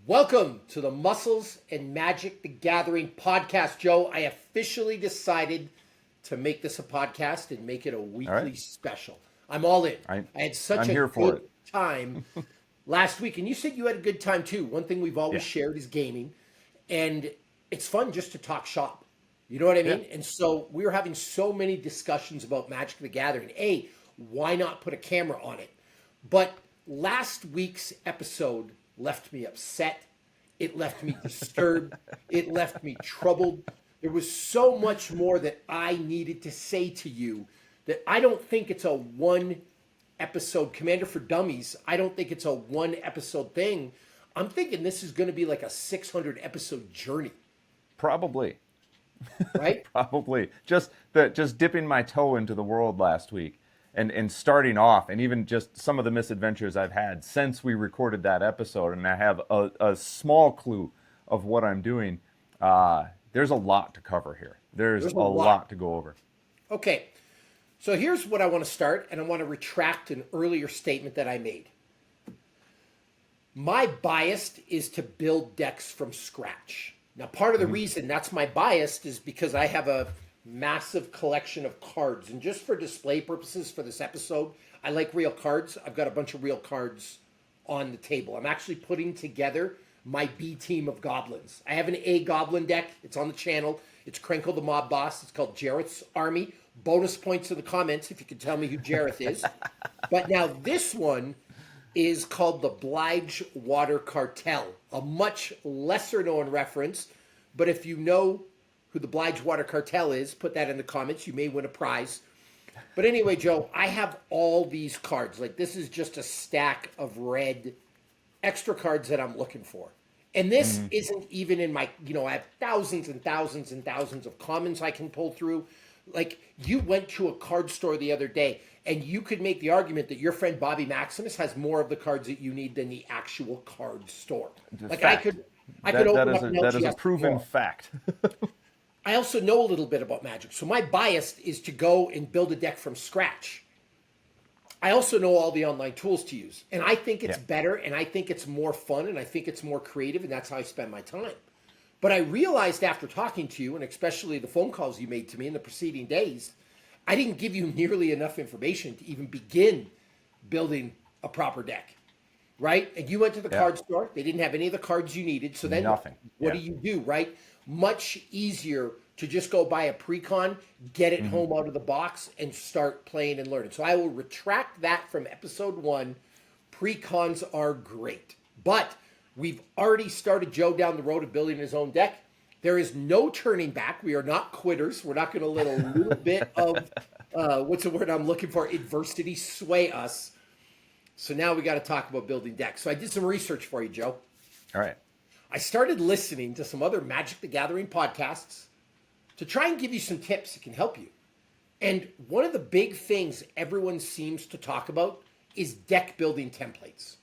Welcome to the Muscles and Magic the Gathering podcast, Joe. I officially decided to make this a podcast and make it a weekly special. I'm all in. I had such a good time last week, and you said you had a good time too. One thing we've always shared is gaming, and it's fun just to talk shop. You know what I mean? Yeah. And so we were having so many discussions about Magic the Gathering. A, why not put a camera on it? But last week's episode left me upset. It left me disturbed. It left me troubled. There was so much more that I needed to say to you that I don't think it's a one episode Commander For Dummies. I don't think it's a one episode thing. I'm thinking this is going to be like a 600 episode journey. Probably. Right? Probably. Just dipping my toe into the world last week. And starting off, and even just some of the misadventures I've had since we recorded that episode, and I have a small clue of what I'm doing, there's a lot to cover here. There's a lot to go over. Okay, so here's what I want to start, and I want to retract an earlier statement that I made. My bias is to build decks from scratch. Now, part of the reason that's my bias is because I have a massive collection of cards, and just for display purposes for this episode, I like real cards. I've got a bunch of real cards on the table. I'm actually putting together my B team of goblins. I have an A goblin deck. It's on the channel. It's Krenkle the Mob Boss. It's called Jareth's Army. Bonus points in the comments if you can tell me who Jareth is. But now this one is called the Blige Water Cartel, a much lesser known reference, but if you know who the Blige Water Cartel is, put that in the comments. You may win a prize. But anyway, Joe, I have all these cards. Like, this is just a stack of red extra cards that I'm looking for. And this isn't even in my, I have thousands and thousands and thousands of commons I can pull through. Like, you went to a card store the other day, and you could make the argument that your friend Bobby Maximus has more of the cards that you need than the actual card store. Like, fact. I could open up that is a proven fact. I also know a little bit about Magic. So my bias is to go and build a deck from scratch. I also know all the online tools to use. And I think it's better, and I think it's more fun, and I think it's more creative, and that's how I spend my time. But I realized after talking to you, and especially the phone calls you made to me in the preceding days, I didn't give you nearly enough information to even begin building a proper deck. Right? And you went to the card store. They didn't have any of the cards you needed. So then what do you do, right? Much easier to just go buy a pre-con, get it home out of the box, and start playing and learning. So I will retract that from episode 1. Pre-cons are great. But we've already started Joe down the road of building his own deck. There is no turning back. We are not quitters. We're not going to let a little bit of, what's the word I'm looking for, adversity sway us. So now we got to talk about building decks. So I did some research for you, Joe. All right. I started listening to some other Magic the Gathering podcasts to try and give you some tips that can help you. And one of the big things everyone seems to talk about is deck building templates.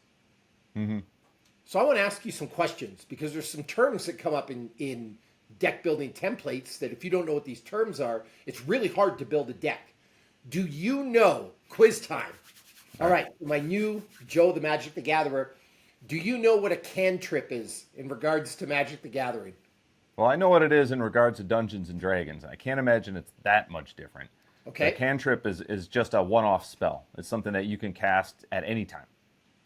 So I want to ask you some questions because there's some terms that come up in deck building templates that if you don't know what these terms are, it's really hard to build a deck. Do you know, quiz time? All right, my new Joe the Magic the Gatherer, do you know what a cantrip is in regards to Magic the Gathering? Well, I know what it is in regards to Dungeons and Dragons. I can't imagine it's that much different. Okay. A cantrip is just a one-off spell. It's something that you can cast at any time.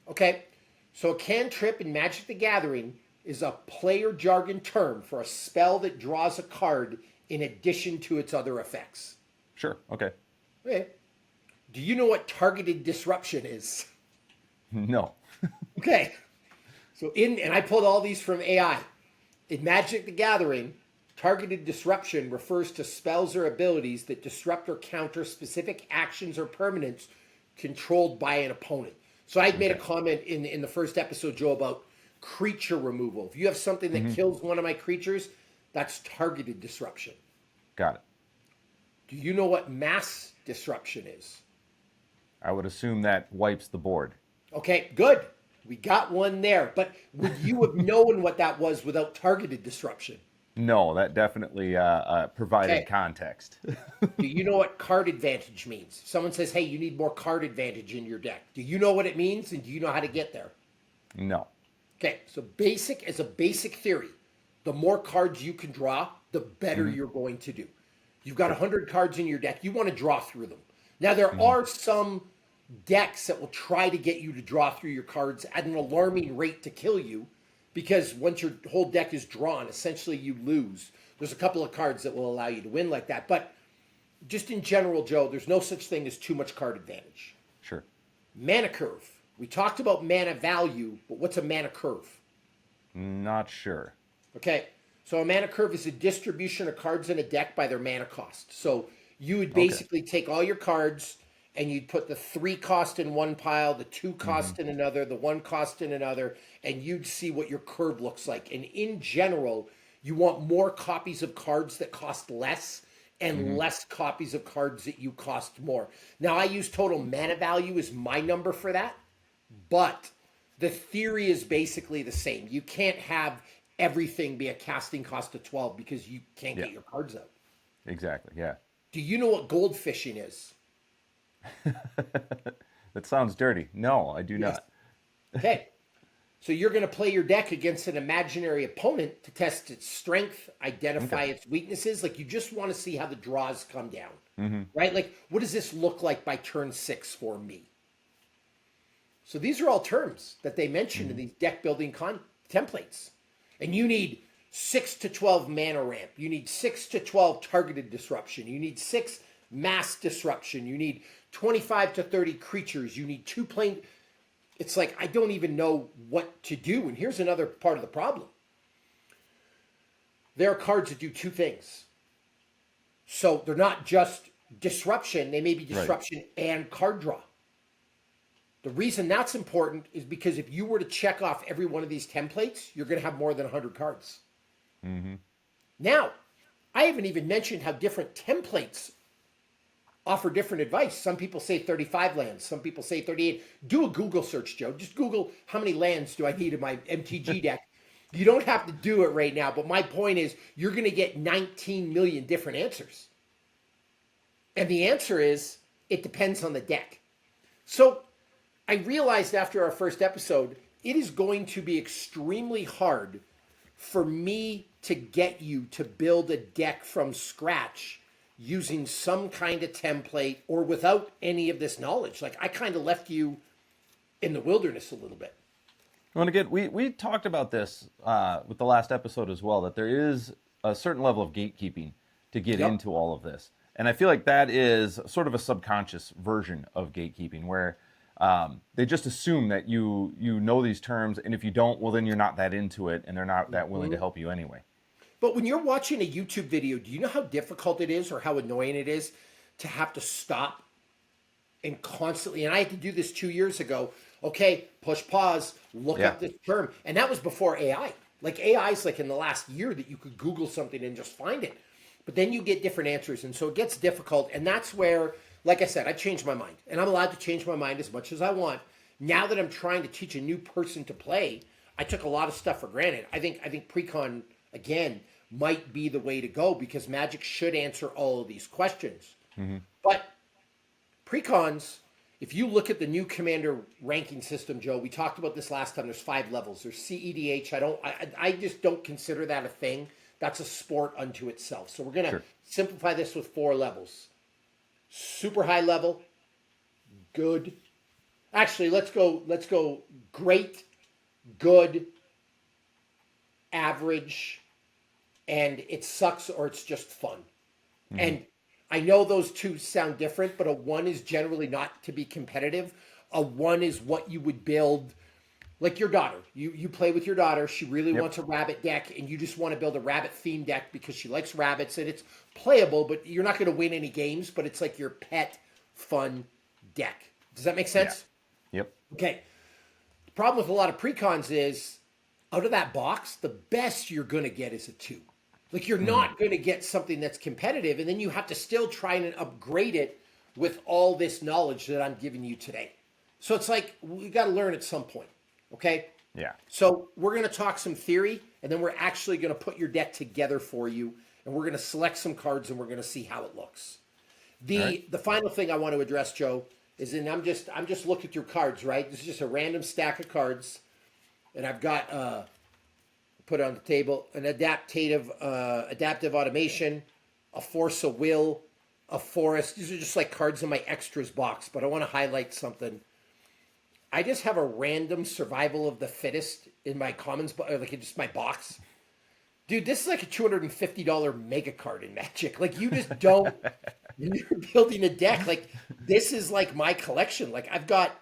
Okay, so a cantrip in Magic the Gathering is a player jargon term for a spell that draws a card in addition to its other effects. Sure, okay. Okay. Do you know what targeted disruption is? No. Okay. So and I pulled all these from AI. In Magic the Gathering, targeted disruption refers to spells or abilities that disrupt or counter specific actions or permanents controlled by an opponent. So I made a comment in the first episode, Joe, about creature removal. If you have something that kills one of my creatures, that's targeted disruption. Got it. Do you know what mass disruption is? I would assume that wipes the board. Okay, good. We got one there. But would you have known what that was without targeted disruption? No, that definitely provided context. Do you know what card advantage means? Someone says, hey, you need more card advantage in your deck. Do you know what it means, and do you know how to get there? No. Okay, so as a basic theory, the more cards you can draw, the better you're going to do. You've got 100 cards in your deck. You want to draw through them. Now, there are some decks that will try to get you to draw through your cards at an alarming rate to kill you, because once your whole deck is drawn, essentially you lose. There's a couple of cards that will allow you to win like that. But just in general, Joe, there's no such thing as too much card advantage. Sure. Mana curve. We talked about mana value, but what's a mana curve? Not sure. Okay, so a mana curve is a distribution of cards in a deck by their mana cost. So you would basically take all your cards and you'd put the 3 cost in one pile, the 2 cost in another, the 1 cost in another, and you'd see what your curve looks like. And in general, you want more copies of cards that cost less and less copies of cards that you cost more. Now, I use total mana value as my number for that, but the theory is basically the same. You can't have everything be a casting cost of 12 because you can't get your cards out. Exactly, yeah. Do you know what gold fishing is? That sounds dirty. No, I do not. Okay. So you're going to play your deck against an imaginary opponent to test its strength, identify its weaknesses. Like, you just want to see how the draws come down, right? Like, what does this look like by turn 6 for me? So these are all terms that they mentioned in these deck building templates. And you need 6 to 12 mana ramp. You need 6 to 12 targeted disruption. You need 6 mass disruption. You need 25 to 30 creatures. You need 2 plane. It's like, I don't even know what to do. And here's another part of the problem. There are cards that do 2 things. So they're not just disruption. They may be disruption and card draw. The reason that's important is because if you were to check off every one of these templates, you're going to have more than 100 cards. Now, I haven't even mentioned how different templates offer different advice. Some people say 35 lands. Some people say 38. Do a Google search, Joe. Just Google how many lands do I need in my MTG deck. You don't have to do it right now, but my point is you're going to get 19 million different answers. And the answer is it depends on the deck. So I realized after our first episode, it is going to be extremely hard for me to get you to build a deck from scratch using some kind of template or without any of this knowledge. Like, I kind of left you in the wilderness a little bit. Well, again, we talked about this with the last episode as well, that there is a certain level of gatekeeping to get into all of this. And I feel like that is sort of a subconscious version of gatekeeping where they just assume that you know these terms, and if you don't, well, then you're not that into it, and they're not that willing to help you anyway. But when you're watching a YouTube video, do you know how difficult it is or how annoying it is to have to stop and constantly, and I had to do this 2 years ago, okay, push pause, look up this term. And that was before AI. Like, AI is like in the last year that you could Google something and just find it. But then you get different answers, and so it gets difficult, and that's where, like I said, I changed my mind, and I'm allowed to change my mind as much as I want. Now that I'm trying to teach a new person to play, I took a lot of stuff for granted. I think pre-con, again, might be the way to go because Magic should answer all of these questions. But pre-cons, if you look at the new Commander ranking system, Joe, we talked about this last time. There's 5 levels. There's CEDH. I just don't consider that a thing. That's a sport unto itself. So we're going to simplify this with 4 levels. Super high level, good. Actually, let's go great, good, average, and it sucks or it's just fun. And I know those two sound different, but a 1 is generally not to be competitive. A 1 is what you would build, like your daughter. You play with your daughter. She really wants a rabbit deck, and you just want to build a rabbit themed deck because she likes rabbits, and it's playable, but you're not going to win any games, but it's like your pet fun deck. Does that make sense? Yeah. Yep. Okay. The problem with a lot of precons is out of that box, the best you're going to get is a 2. Like, you're not going to get something that's competitive, and then you have to still try and upgrade it with all this knowledge that I'm giving you today. So it's like, we got to learn at some point. Okay? Yeah. So we're going to talk some theory, and then we're actually going to put your deck together for you, and we're going to select some cards, and we're going to see how it looks. The final thing I want to address, Joe, is, and I'm just looking through cards, right? This is just a random stack of cards. and I've got put it on the table an adaptive automation, a force of will, a forest. These are just like cards in my extras box, but I want to highlight something. I just have a random survival of the fittest in my commons, like in just my box. Dude, this is like a $250 mega card in Magic. Like, you just don't, when you're building a deck, like, this is like my collection. Like, I've got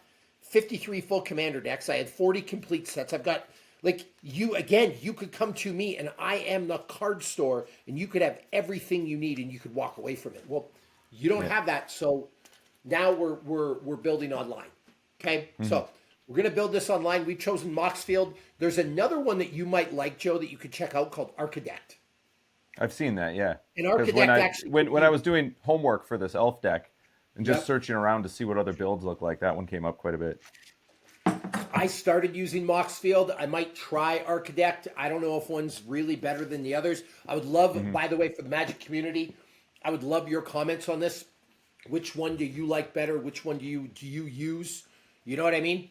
53 full commander decks. I had 40 complete sets. I've got, like, you could come to me and I am the card store and you could have everything you need and you could walk away from it. Well, you don't have that. So now we're building online. Okay, so we're going to build this online. We've chosen Moxfield. There's another one that you might like, Joe, that you could check out called Architect. I've seen that, yeah. And Architect when I was doing homework for this elf deck and just searching around to see what other builds look like, that one came up quite a bit. I started using Moxfield. I might try Architect. I don't know if one's really better than the others. I would love, by the way, for the Magic community, I would love your comments on this. Which one do you like better? Which one do you use? You know what I mean?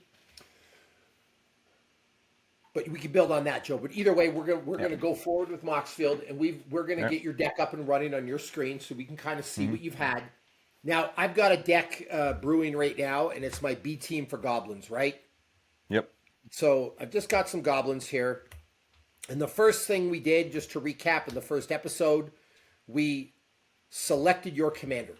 But we can build on that, Joe. But either way, we're gonna go forward with Moxfield, and we're gonna get your deck up and running on your screen so we can kind of see what you've had. Now, I've got a deck brewing right now, and it's my B team for goblins, right? Yep. So I've just got some goblins here, and the first thing we did, just to recap, in the first episode, we selected your commander.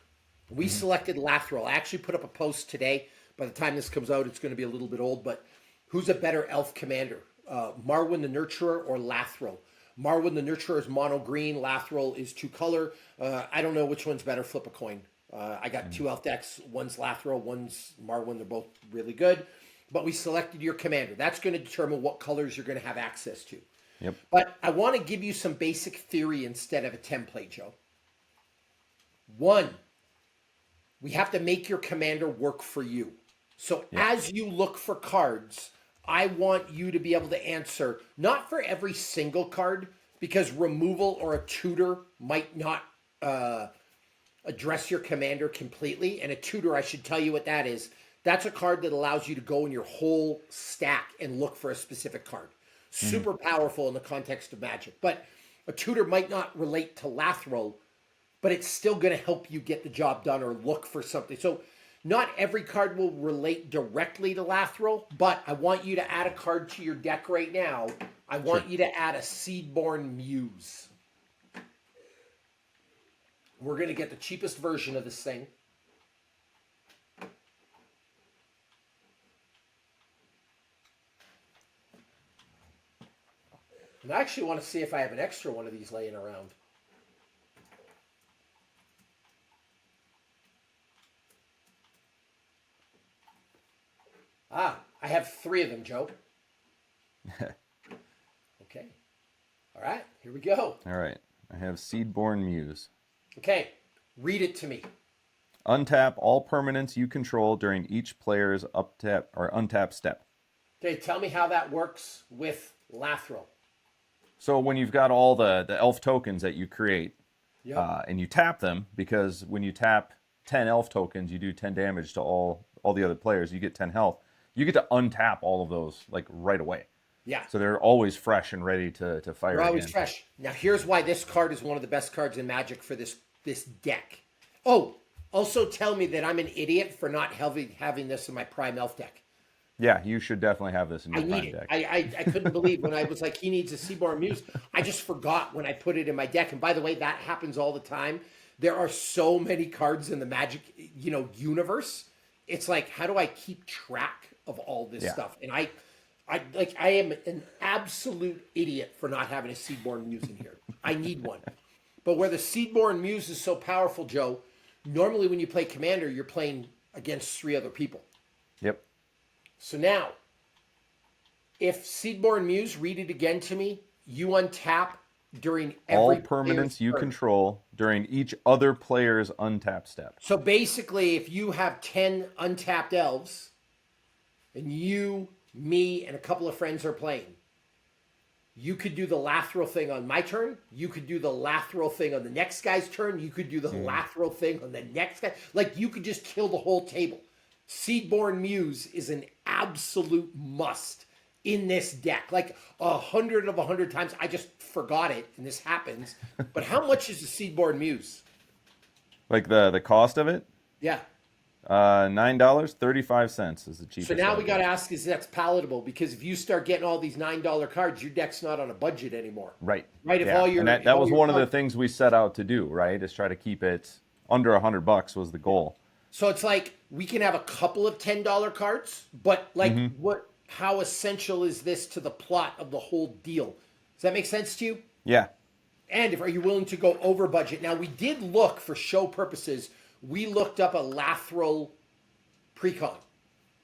We selected Lathril. I actually put up a post today. By the time this comes out, it's going to be a little bit old, but who's a better elf commander? Marwyn the Nurturer or Lathril? Marwyn the Nurturer is mono green. Lathril is 2-color. I don't know which one's better. Flip a coin. I got 2 elf decks. One's Lathril, one's Marwyn. They're both really good. But we selected your commander. That's going to determine what colors you're going to have access to. Yep. But I want to give you some basic theory instead of a template, Joe. 1, we have to make your commander work for you. So as you look for cards, I want you to be able to answer, not for every single card, because removal or a tutor might not address your commander completely. And a tutor, I should tell you what that is. That's a card that allows you to go in your whole stack and look for a specific card. Super powerful in the context of Magic. But a tutor might not relate to Lathril, but it's still going to help you get the job done or look for something. So not every card will relate directly to Lathril, but I want you to add a card to your deck right now. I want you to add a Seedborn Muse. We're going to get the cheapest version of this thing. And I actually want to see if I have an extra one of these laying around. I have 3 of them, Joe. Okay. All right, here we go. All right. I have Seedborn Muse. Okay, read it to me. Untap all permanents you control during each player's uptap or untap step. Okay, tell me how that works with Lathril. So when you've got all the elf tokens that you create, and you tap them, because when you tap 10 elf tokens, you do 10 damage to all the other players. You get 10 health. You get to untap all of those like right away. Yeah. So they're always fresh and ready to fire. They're always fresh. Now here's why this card is one of the best cards in Magic for this deck. Oh, also tell me that I'm an idiot for not having this in my Prime Elf deck. Yeah, you should definitely have this in your Prime deck. I couldn't believe when I was like, he needs a Seedborn Muse. I just forgot when I put it in my deck. And by the way, that happens all the time. There are so many cards in the Magic, universe. It's like, how do I keep track of all this stuff? And I am an absolute idiot for not having a Seedborn Muse in here. I need one. But where the Seedborn Muse is so powerful, Joe, normally when you play Commander, you're playing against 3 other people. Yep. So now, if Seedborn Muse, read it again to me, you untap during every all permanents you control during each other player's untap step. So basically, if you have 10 untapped elves, and you, me, and a couple of friends are playing, you could do the Lathril thing on my turn. You could do the Lathril thing on the next guy's turn. You could do the Lathril thing on the next guy. Like, you could just kill the whole table. Seedborn Muse is an absolute must in this deck. Like 100 times. I just forgot it, and this happens. But how much is the Seedborn Muse? Like the cost of it? Yeah. $9.35 is the cheapest. So now I've we got to got. ask, is that's palatable? Because if you start getting all these $9 cards, your deck's not on a budget anymore. Right. Right. If Yeah. all your And that all was your one of the cards- things we set out to do, right? Is try to keep it under $100 was the goal. So it's like we can have a couple of $10 cards, but like what? How essential is this to the plot of the whole deal? Does that make sense to you? Yeah. And are you willing to go over budget? Now we did look for show purposes. We looked up a Lathril Precon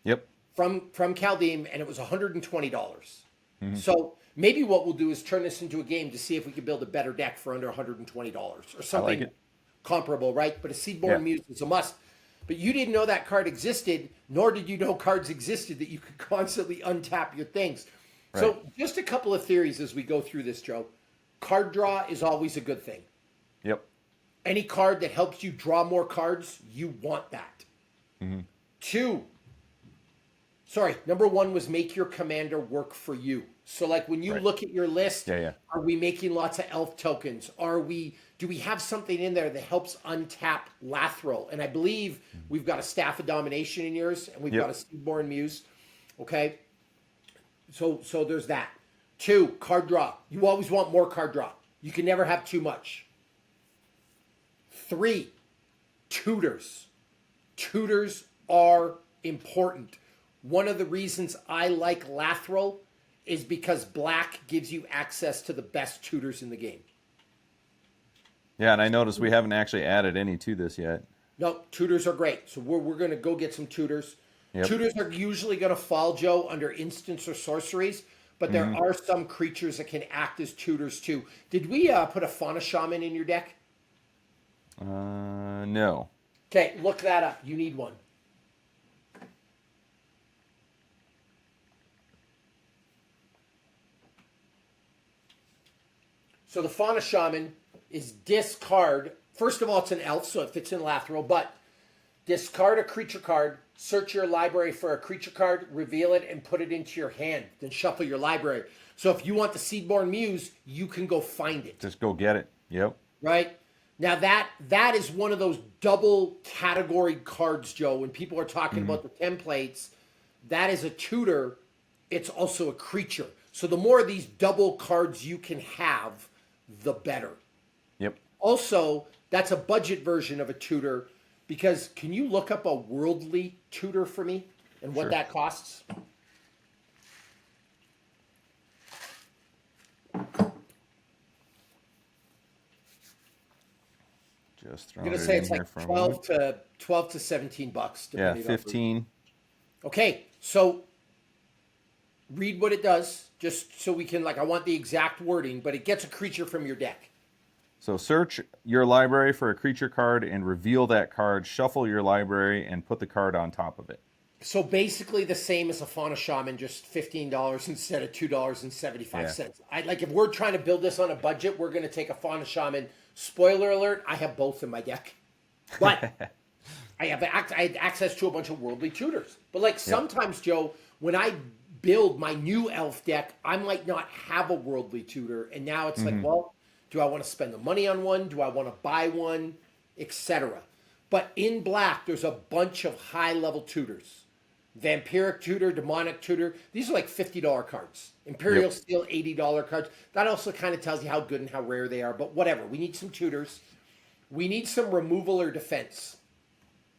Yep. from Chaldean, and it was $120. So maybe what we'll do is turn this into a game to see if we can build a better deck for under $120 or something it. comparable, right? But a Seedborn Yeah. Muse is a must. But you didn't know that card existed, nor did you know cards existed that you could constantly untap your things. So Right. just a couple of theories as we go through this, Joe. Card draw is always a good thing. Yep. Any card that helps you draw more cards, you want that. Number one was make your commander work for you. So like when you Right. look at your list, Yeah. are we making lots of elf tokens? Do we have something in there that helps untap Lathril? And I believe we've got a Staff of Domination in yours, and we've Yep. got a Seedborn Muse. Okay. So there's that. 2, card draw. You always want more card draw. You can never have too much. 3, tutors. Tutors are important. One of the reasons I like Lathril is because black gives you access to the best tutors in the game. Yeah, and I noticed we haven't actually added any to this yet. No, tutors are great. So we're going to go get some tutors. Yep. Tutors are usually going to fall, Joe, under instants or sorceries, but there are some creatures that can act as tutors too. Did we put a Fauna Shaman in your deck? No. Okay, look that up. You need one. So the Fauna Shaman is discard. First of all, it's an elf, so it fits in Lathril, but discard a creature card, search your library for a creature card, reveal it, and put it into your hand. Then shuffle your library. So if you want the Seedborn Muse, you can go find it. Just go get it. Yep. Right? Now that is one of those double category cards, Joe. When people are talking about the templates, that is a tutor. It's also a creature. So the more of these double cards you can have, the better. Yep. Also, that's a budget version of a tutor, because can you look up a worldly tutor for me and what Sure. that costs? Just I'm throwing gonna it say in it's here like for a moment. 12 to $17. Yeah, depending on 15. Okay, so read what it does, just so we can, like, I want the exact wording, but it gets a creature from your deck. So search your library for a creature card and reveal that card. Shuffle your library and put the card on top of it. So basically the same as a Fauna Shaman, just $15 instead of $2.75. Yeah. Like, if we're trying to build this on a budget, we're going to take a Fauna Shaman. Spoiler alert, I have both in my deck. But I had access to a bunch of worldly tutors. But like sometimes, Joe, when I build my new elf deck, I might not have a worldly tutor. And now it's like, well, do I want to spend the money on one? Do I want to buy one? Etc. But in black, there's a bunch of high-level tutors. Vampiric tutor, demonic tutor. These are like $50 cards. Imperial Steel, $80 cards. That also kind of tells you how good and how rare they are. But whatever. We need some tutors. We need some removal or defense.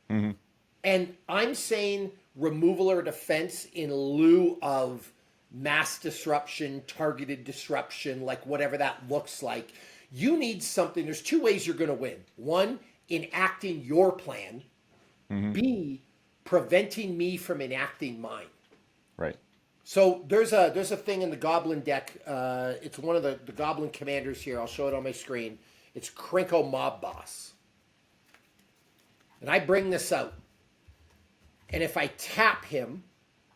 And I'm saying removal or defense in lieu of mass disruption, targeted disruption, like whatever that looks like. You need something. There's 2 ways you're going to win. One, enacting your plan. B, preventing me from enacting mine. Right. So there's a thing in the Goblin deck. It's one of the Goblin commanders here. I'll show it on my screen. It's Krenko Mob Boss. And I bring this out. And if I tap him,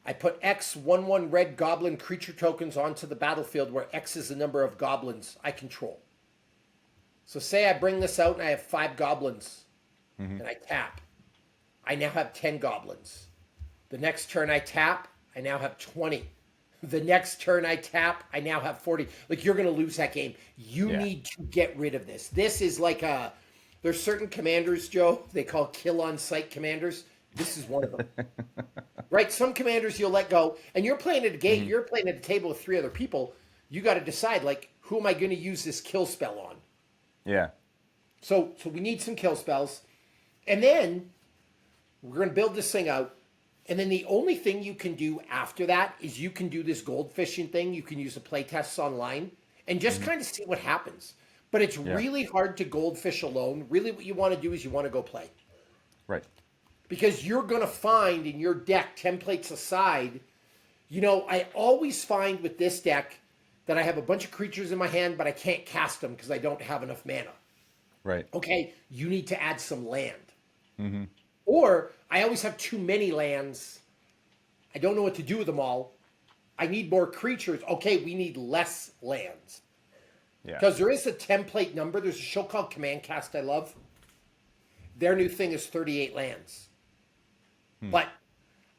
I put X 1/1 red goblin creature tokens onto the battlefield, where X is the number of goblins I control. So say I bring this out and I have 5 goblins. And I tap. I now have 10 goblins. The next turn I tap, I now have 20. The next turn I tap, I now have 40. Like, you're going to lose that game. You Yeah. need to get rid of this. This is like there's certain commanders, Joe, they call kill on sight commanders. This is one of them. Right? Some commanders you'll let go, and you're playing at a gate, you're playing at a table with 3 other people. You got to decide, like, who am I going to use this kill spell on? Yeah. So we need some kill spells. And then we're going to build this thing out. And then the only thing you can do after that is you can do this gold fishing thing. You can use the playtests online and just kind of see what happens. But it's really hard to goldfish alone. Really what you want to do is you want to go play. Right. Because you're going to find in your deck, templates aside, I always find with this deck that I have a bunch of creatures in my hand, but I can't cast them because I don't have enough mana. Right. Okay, you need to add some land. Or I always have too many lands. I don't know what to do with them all. I need more creatures. Okay, we need less lands. Yeah. Because there is a template number. There's a show called Command Cast I love. Their new thing is 38 lands. But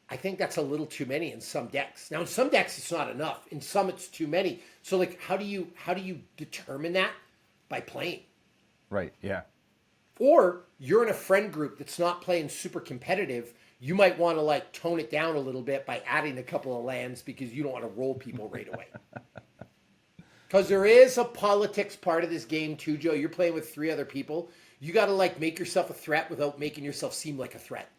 I think that's a little too many in some decks. Now, in some decks, it's not enough. In some, it's too many. So, like, how do you determine that? By playing. Right. Yeah. Or you're in a friend group that's not playing super competitive. You might want to like tone it down a little bit by adding a couple of lands because you don't want to roll people right away. Because there is a politics part of this game too, Joe. You're playing with 3 other people. You got to like make yourself a threat without making yourself seem like a threat.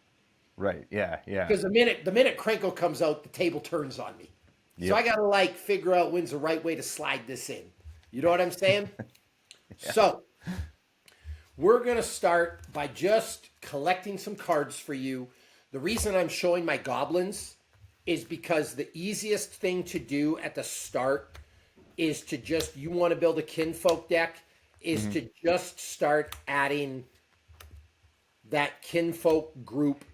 Right. Yeah. Yeah. Because the minute Krenko comes out, the table turns on me. Yep. So I got to like figure out when's the right way to slide this in. You know what I'm saying? So we're going to start by just collecting some cards for you. The reason I'm showing my goblins is because the easiest thing to do at the start is to just, you want to build a kinfolk deck, is to just start adding that kinfolk group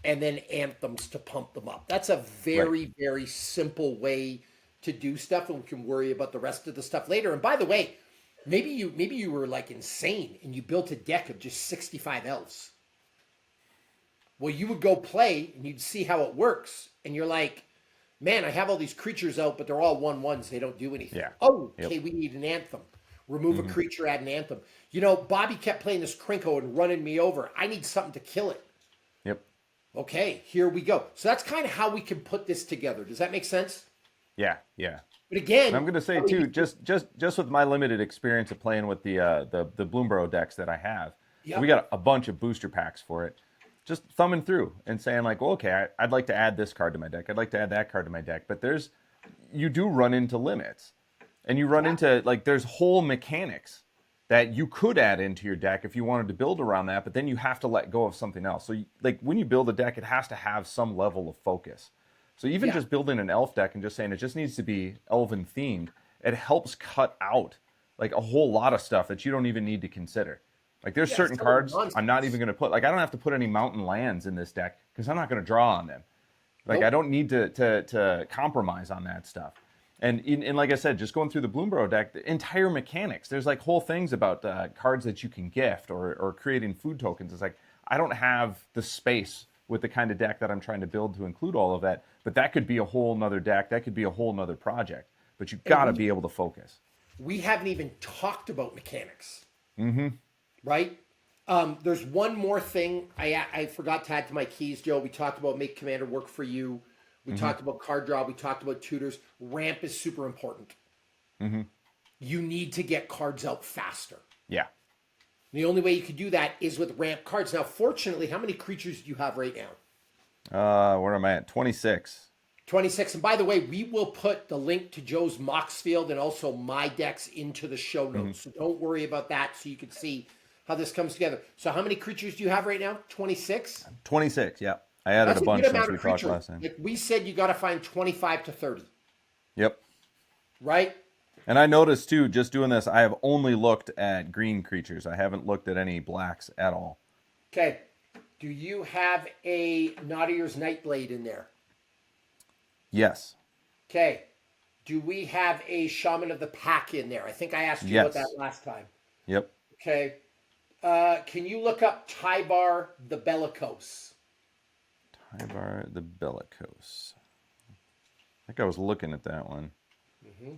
and then anthems to pump them up. That's a very, very simple way to do stuff, and we can worry about the rest of the stuff later. And by the way, maybe you were like insane and you built a deck of just 65 elves. Well, you would go play and you'd see how it works, and you're like, man, I have all these creatures out, but they're all 1/1s. They don't do anything. Yeah. Oh, okay, we need an anthem. Remove a creature, add an anthem. Bobby kept playing this Krenko and running me over. I need something to kill it. Yep. Okay, here we go. So that's kind of how we can put this together. Does that make sense? Yeah. Yeah. But again, And I'm going to say too, just with my limited experience of playing with the Bloomborough decks that I have, we got a bunch of booster packs for it. Just thumbing through and saying like, well, okay, I'd like to add this card to my deck. I'd like to add that card to my deck. But you do run into limits, and you run into like there's whole mechanics that you could add into your deck if you wanted to build around that. But then you have to let go of something else. So like when you build a deck, it has to have some level of focus. So even just building an elf deck and just saying it just needs to be elven themed, it helps cut out like a whole lot of stuff that you don't even need to consider. Like there's certain cards I'm not even going to put. Like I don't have to put any mountain lands in this deck because I'm not going to draw on them. Like I don't need to compromise on that stuff. And like I said, just going through the Bloomborough deck, the entire mechanics. There's like whole things about cards that you can gift or creating food tokens. It's like I don't have the space with the kind of deck that I'm trying to build to include all of that. But that could be a whole nother deck. That could be a whole nother project. But you've got to be able to focus. We haven't even talked about mechanics. Right? There's one more thing I forgot to add to my keys, Joe. We talked about make commander work for you. We talked about card draw. We talked about tutors. Ramp is super important. You need to get cards out faster. Yeah. The only way you could do that is with ramp cards. Now, fortunately, how many creatures do you have right now? Where am I at? 26. 26. And by the way, we will put the link to Joe's Moxfield and also my decks into the show notes. So don't worry about that, so you can see how this comes together. So how many creatures do you have right now? 26? 26, yeah. I added a bunch since we talked last time. Like we said, you got to find 25 to 30. Yep. Right? And I noticed, too, just doing this, I have only looked at green creatures. I haven't looked at any blacks at all. Okay. Do you have a Naudier's Nightblade in there? Yes. Okay. Do we have a Shaman of the Pack in there? I think I asked you about that last time. Yep. Okay. Can you look up Tybar the Bellicose? Tybar the Bellicose. think I was looking at that one. Mm-hmm.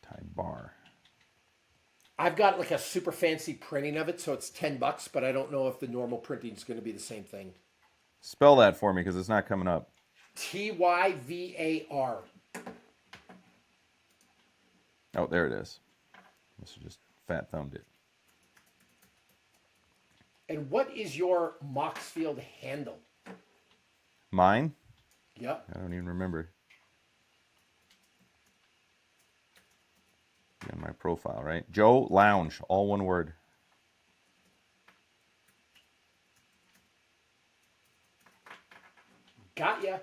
Tide bar. I've got like a super fancy printing of it, so it's $10, but I don't know if the normal printing is going to be the same thing. Spell that for me because it's not coming up. Tyvar. Oh, there it is. Must have just fat thumbed it. And what is your Moxfield handle? Mine? Yep. I don't even remember. In my profile, right? Joe Lounge, all one word. Got ya.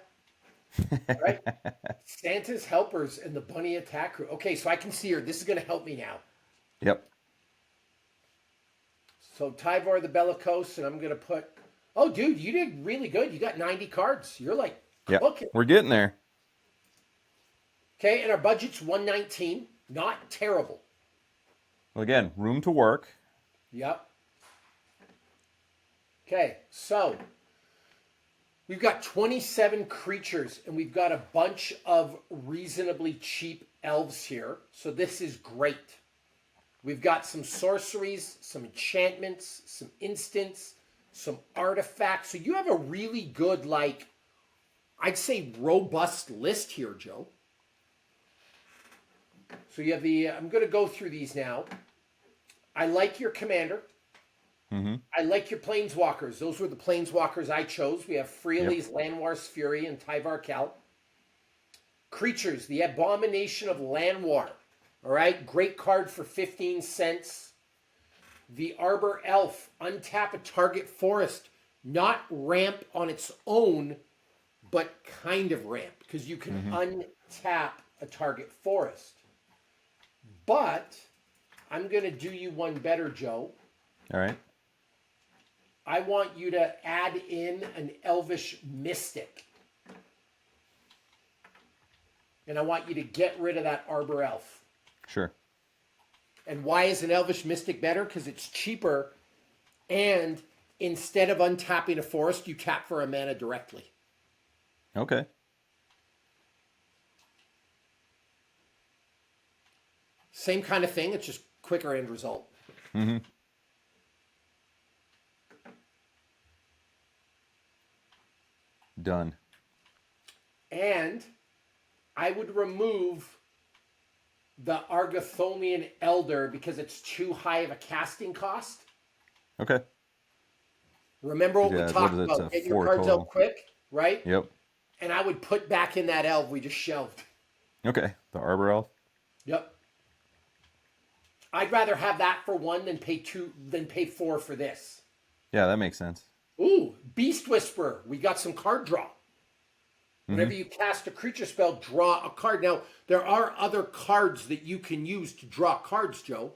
All right. Santa's Helpers and the Bunny Attack Crew. Okay, so I can see her. This is going to help me now. Yep. So Tyvar the Bellicose, and I'm going to put... Oh, dude, you did really good. You got 90 cards. You're like cooking. We're getting there. Okay, and our budget's 119. Not terrible. Well, again, room to work. Yep. Okay, so we've got 27 creatures, and we've got a bunch of reasonably cheap elves here. So this is great. We've got some sorceries, some enchantments, some instants, some artifacts. So you have a really good, like, I'd say robust list here, Joe. So you have the, I'm going to go through these now. I like your commander. Mm-hmm. I like your planeswalkers. Those were the planeswalkers I chose. We have Freely's Landwar's Fury and Tyvar Cal. Creatures, the Abomination of Landwar. All right, great card for 15 cents. The Arbor Elf, untap a target forest. Not ramp on its own, but kind of ramp, because you can untap a target forest. But I'm going to do you one better, Joe. All right. I want you to add in an Elvish Mystic. And I want you to get rid of that Arbor Elf. Sure. And why is an Elvish Mystic better? Because it's cheaper, and instead of untapping a forest, you tap for a mana directly. Okay. Same kind of thing, it's just quicker end result. Mm-hmm. Done. And I would remove the Argathonian Elder because it's too high of a casting cost. Okay. Remember what we talked about? Get your cards out quick, right? Yep. And I would put back in that elf we just shelved. Okay. The Arbor Elf. Yep. I'd rather have that for one than pay 4 for this. Yeah, that makes sense. Ooh, Beast Whisperer. We got some card draw. Whenever you cast a creature spell, draw a card. Now, there are other cards that you can use to draw cards, Joe.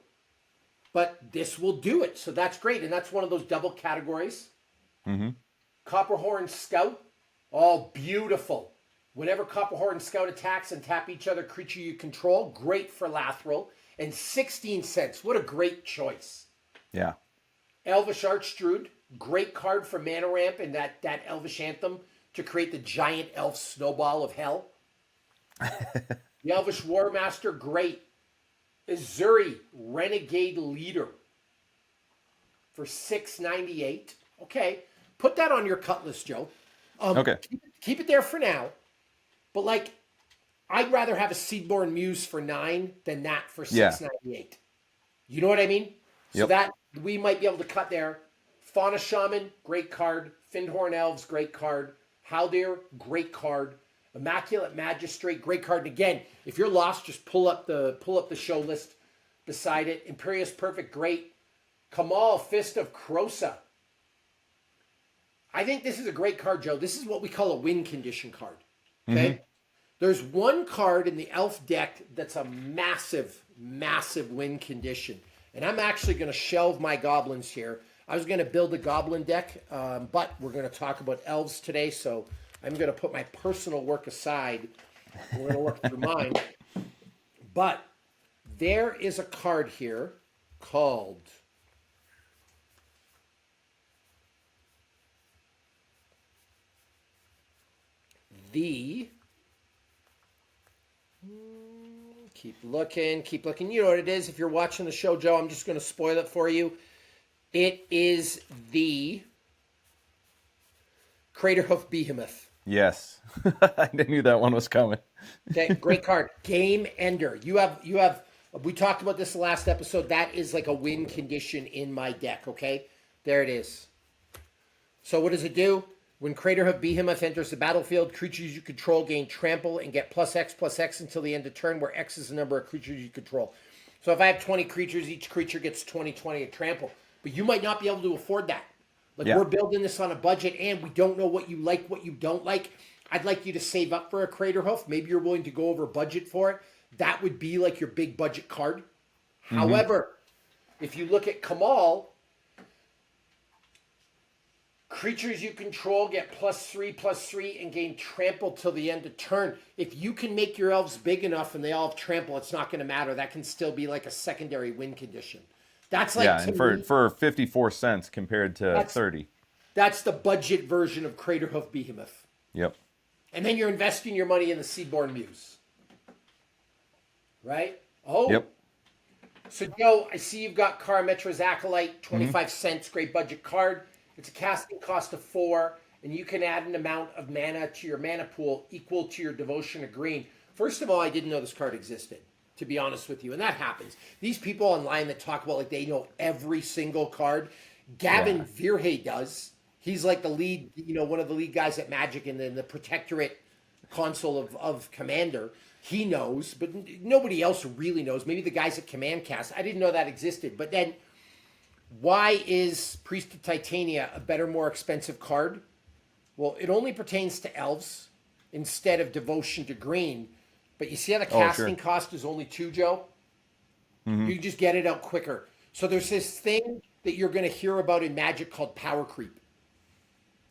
But this will do it. So that's great. And that's one of those double categories. Mm-hmm. Copperhorn Scout. Oh, beautiful. Whenever Copperhorn Scout attacks and tap each other creature you control, great for Lathril. And 16 cents. What a great choice. Yeah. Elvish Archdruid. Great card for mana ramp and that Elvish Anthem to create the giant elf snowball of hell. The Elvish War Master, great. Azuri, Renegade Leader for $6.98. Okay, put that on your cut list, Joe. Okay. Keep it there for now. But like, I'd rather have a Seedborn Muse for $9 than that for $6.98. You know what I mean? So that we might be able to cut there. Fauna Shaman, great card. Findhorn Elves, great card. Haldir, great card. Immaculate Magistrate, great card. And again, if you're lost, just pull up the show list beside it. Imperious Perfect, great. Kamal, Fist of Krosa. I think this is a great card, Joe. This is what we call a win condition card. Okay? Mm-hmm. There's one card in the Elf deck that's a massive, massive win condition. And I'm actually going to shelve my goblins here. I was going to build a goblin deck, but we're going to talk about elves today, so I'm going to put my personal work aside. We're going to work through mine. But there is a card here called the... Keep looking, keep looking. You know what it is. If you're watching the show, Joe, I'm just going to spoil it for you. It is the Craterhoof Behemoth. Yes. I knew that one was coming. Okay, great card. Game Ender. You have. We talked about this last episode. That is like a win condition in my deck, okay? There it is. So what does it do? When Craterhoof Behemoth enters the battlefield, creatures you control gain trample and get +X/+X until the end of turn, where X is the number of creatures you control. So if I have 20 creatures, each creature gets 20/20 of trample. But you might not be able to afford that. Like, we're building this on a budget, and we don't know what you like, what you don't like. I'd like you to save up for a Craterhoof. Maybe you're willing to go over budget for it. That would be like your big budget card. However, if you look at Kamal, creatures you control get +3/+3 and gain trample till the end of turn. If you can make your elves big enough and they all have trample, it's not going to matter. That can still be like a secondary win condition. That's like, yeah, and for 54 cents compared to 30. That's the budget version of Craterhoof Behemoth. Yep. And then you're investing your money in the Seedborn Muse. Right? Oh. Yep. So, Joe, I see you've got Karametra's Acolyte, 25 cents, great budget card. It's a casting cost of 4, and you can add an amount of mana to your mana pool equal to your devotion of green. First of all, I didn't know this card existed, to be honest with you, and that happens. These people online that talk about like they know every single card, Gavin Verhey does. He's like the lead, one of the lead guys at Magic in the Protectorate console of Commander. He knows, but nobody else really knows. Maybe the guys at Command Cast. I didn't know that existed. But then, why is Priest of Titania a better, more expensive card? Well, it only pertains to Elves instead of Devotion to Green. But you see how the casting cost is only 2, Joe? You can just get it out quicker. So there's this thing that you're going to hear about in Magic called power creep,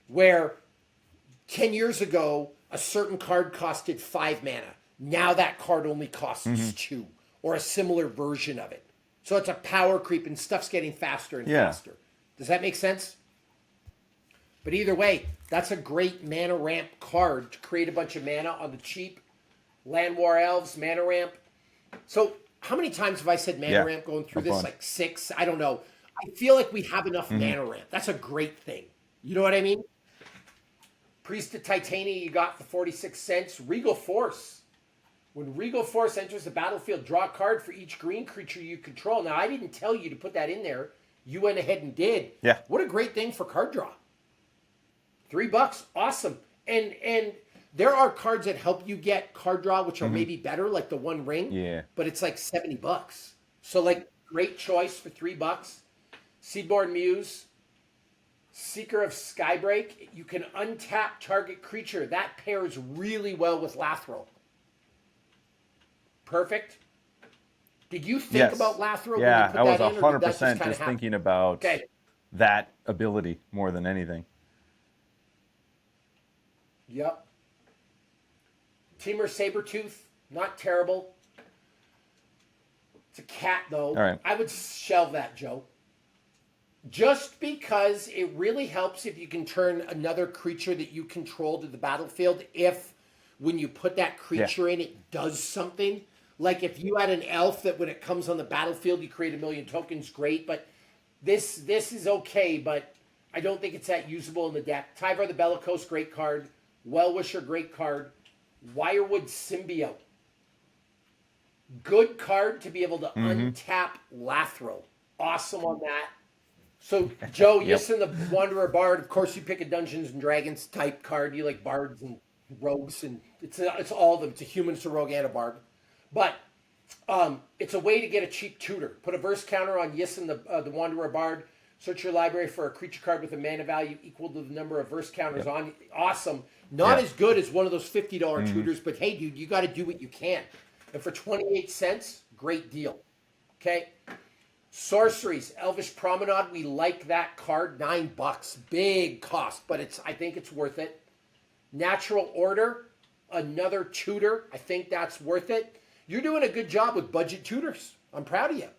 where 10 years ago, a certain card costed 5 mana. Now that card only costs 2, or a similar version of it. So it's a power creep, and stuff's getting faster and faster. Does that make sense? But either way, that's a great mana ramp card to create a bunch of mana on the cheap. Land War Elves, mana ramp. So how many times have I said mana ramp going through this? Like 6? I don't know. I feel like we have enough mana ramp. That's a great thing. You know what I mean? Priest of Titania, you got for 46 cents. Regal Force. When Regal Force enters the battlefield, draw a card for each green creature you control. Now, I didn't tell you to put that in there. You went ahead and did. Yeah. What a great thing for card draw. $3, awesome. And there are cards that help you get card draw, which are maybe better, like the One Ring. Yeah. But it's like $70. So, like, great choice for $3. Seedborn Muse. Seeker of Skybreak. You can untap target creature. That pairs really well with Lathril. Perfect. Did you think about Lathril? Yeah, I was 100% just thinking about that ability more than anything. Yep. Teamer Sabretooth, not terrible. It's a cat, though. All right. I would shelve that, Joe. Just because it really helps if you can turn another creature that you control to the battlefield if, when you put that creature in, it does something. Like if you had an elf that when it comes on the battlefield, you create 1,000,000 tokens, great. But this is okay, but I don't think it's that usable in the deck. Tyvar the Bellicose, great card. Well-Wisher, great card. Wirewood Symbiote. Good card to be able to untap Lathril. Awesome on that. So, Joe, Yisan the Wanderer Bard, of course you pick a Dungeons and Dragons type card. You like bards and rogues, and it's all of them. It's a human, it's a rogue, and a bard. But it's a way to get a cheap tutor. Put a verse counter on Yisan the Wanderer Bard. Search your library for a creature card with a mana value equal to the number of verse counters on. Awesome. Not as good as one of those $50 tutors, but hey, dude, you got to do what you can. And for 28 cents, great deal. Okay? Sorceries, Elvish Promenade, we like that card, $9. Big cost, but I think it's worth it. Natural Order, another tutor. I think that's worth it. You're doing a good job with budget tutors. I'm proud of you.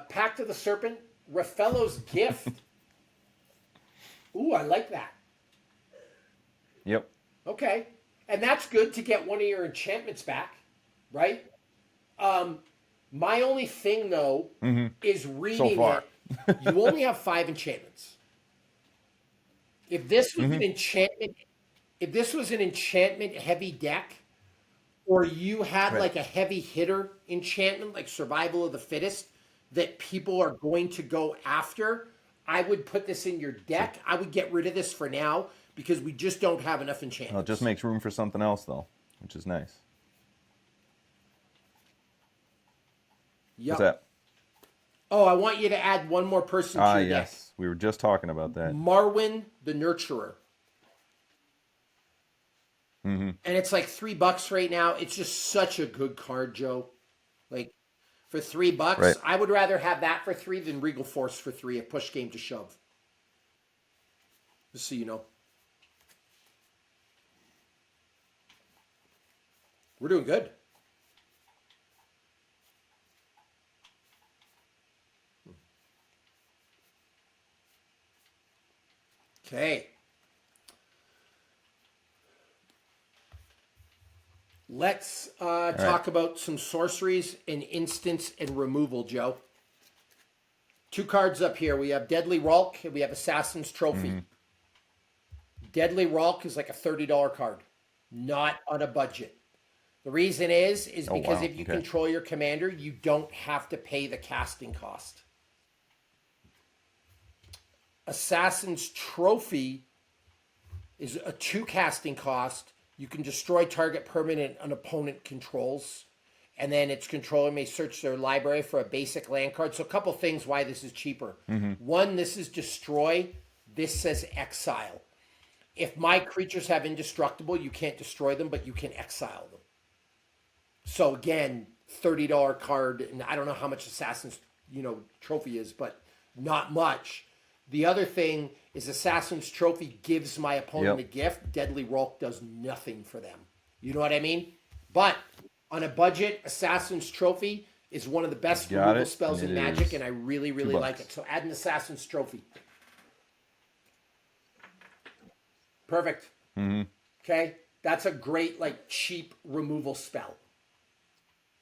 Pact of the Serpent, Rafello's Gift. Ooh, I like that. Yep. Okay. And that's good to get one of your enchantments back, right? Um, my only thing though is So reading far. it. You only have 5 enchantments. If this was an enchantment, if this was an enchantment heavy deck, or you had Right. like a heavy hitter enchantment like survival of the fittest that people are going to go after, I would put this in your Sure. deck. I would get rid of this for now because we just don't have enough Well, it just enchantments. makes room for something else, though, which is nice. What's Yep. that? Oh, I want you to add one more person to Ah, your deck. yes. We were just talking about that. Marwyn the Nurturer. Mm-hmm. And it's like $3 right now. It's just such a good card, Joe. Like for $3, Right. I would rather have that for 3 than Regal Force for 3 at push game to shove. Just so you know. We're doing good. Okay. Let's All right. talk about some sorceries and instants and removal, Joe. 2 cards up here. We have Deadly Ralk and we have Assassin's Trophy. Deadly Ralk is like a $30 card, not on a budget. The reason is Oh, because wow. if you Okay. control your commander, you don't have to pay the casting cost. Assassin's Trophy is a 2 casting cost. You can destroy target permanent an opponent controls. And then its controller may search their library for a basic land card. So a couple things why this is cheaper. One, this is destroy. This says exile. If my creatures have indestructible, you can't destroy them, but you can exile them. So again, $30 card, and I don't know how much Assassin's Trophy is, but not much. The other thing is Assassin's Trophy gives my opponent a gift. Deadly Ralk does nothing for them. You know what I mean? But on a budget, Assassin's Trophy is one of the best Got removal it. spells And in it Magic, is and I really, really $2. like it. So add an Assassin's Trophy. Perfect. Okay? That's a great, like, cheap removal spell.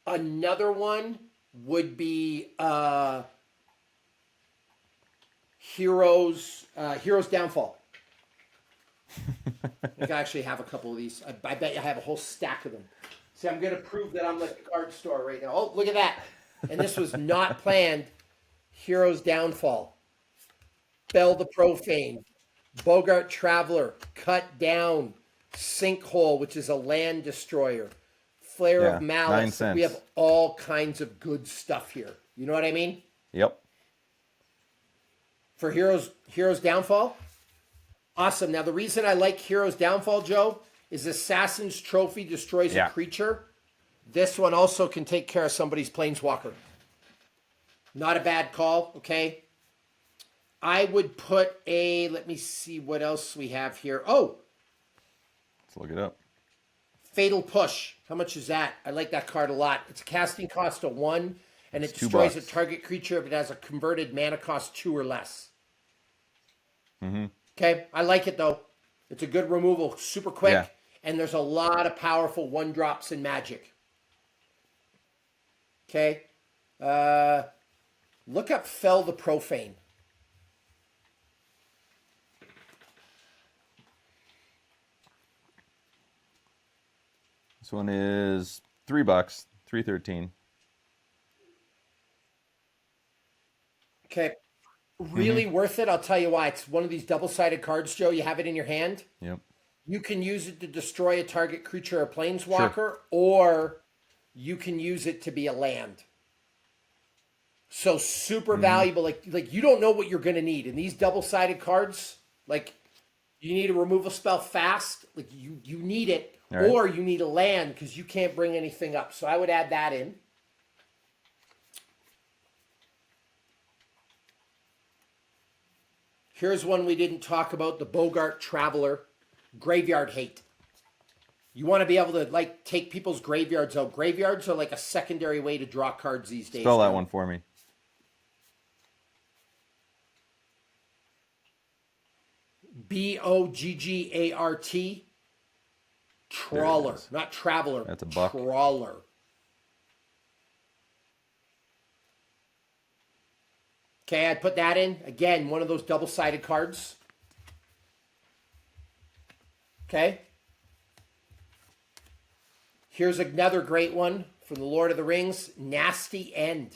Another one would be Heroes Downfall. I think I actually have a couple of these. I bet you I have a whole stack of them. See, I'm going to prove that I'm like a card store right now. Oh, look at that. And this was not planned. Heroes Downfall. Bell the Profane. Bogart Traveler. Cut Down. Sinkhole, which is a land destroyer. Flare Yeah. of 9 Malice. cents. We have all kinds of good stuff here. You know what I mean? Yep. For Heroes Downfall? Awesome. Now, the reason I like Heroes Downfall, Joe, is Assassin's Trophy destroys a creature. This one also can take care of somebody's Planeswalker. Not a bad call, okay? I would put let me see what else we have here. Oh, Let's look it up. Fatal Push. How much is that? I like that card a lot. It's a casting cost of 1, and it It's destroys a $2. target creature if it has a converted mana cost 2 or less. Okay, I like it though. It's a good removal, super quick, Yeah. and there's a lot of powerful 1-drops in Magic. Okay, look up Fell the Profane. This one is $3, $3.13. Okay, really worth it. I'll tell you why. It's one of these double-sided cards, Joe. You have it in your hand. Yep. You can use it to destroy a target creature or planeswalker, or you can use it to be a land. So super valuable. Like you don't know what you're gonna need. And these double-sided cards, like you need a removal spell fast, like you need it, All right. or you need a land because you can't bring anything up. So I would add that in. Here's one we didn't talk about, the Bogart Traveler, Graveyard Hate. You want to be able to like take people's graveyards out. Graveyards are like a secondary way to draw cards these days. Spell that one for me. Boggart. Trawler, not traveler. That's a buck. Trawler. Okay, I'd put that in. Again, one of those double-sided cards. Okay. Here's another great one from the Lord of the Rings, Nasty End.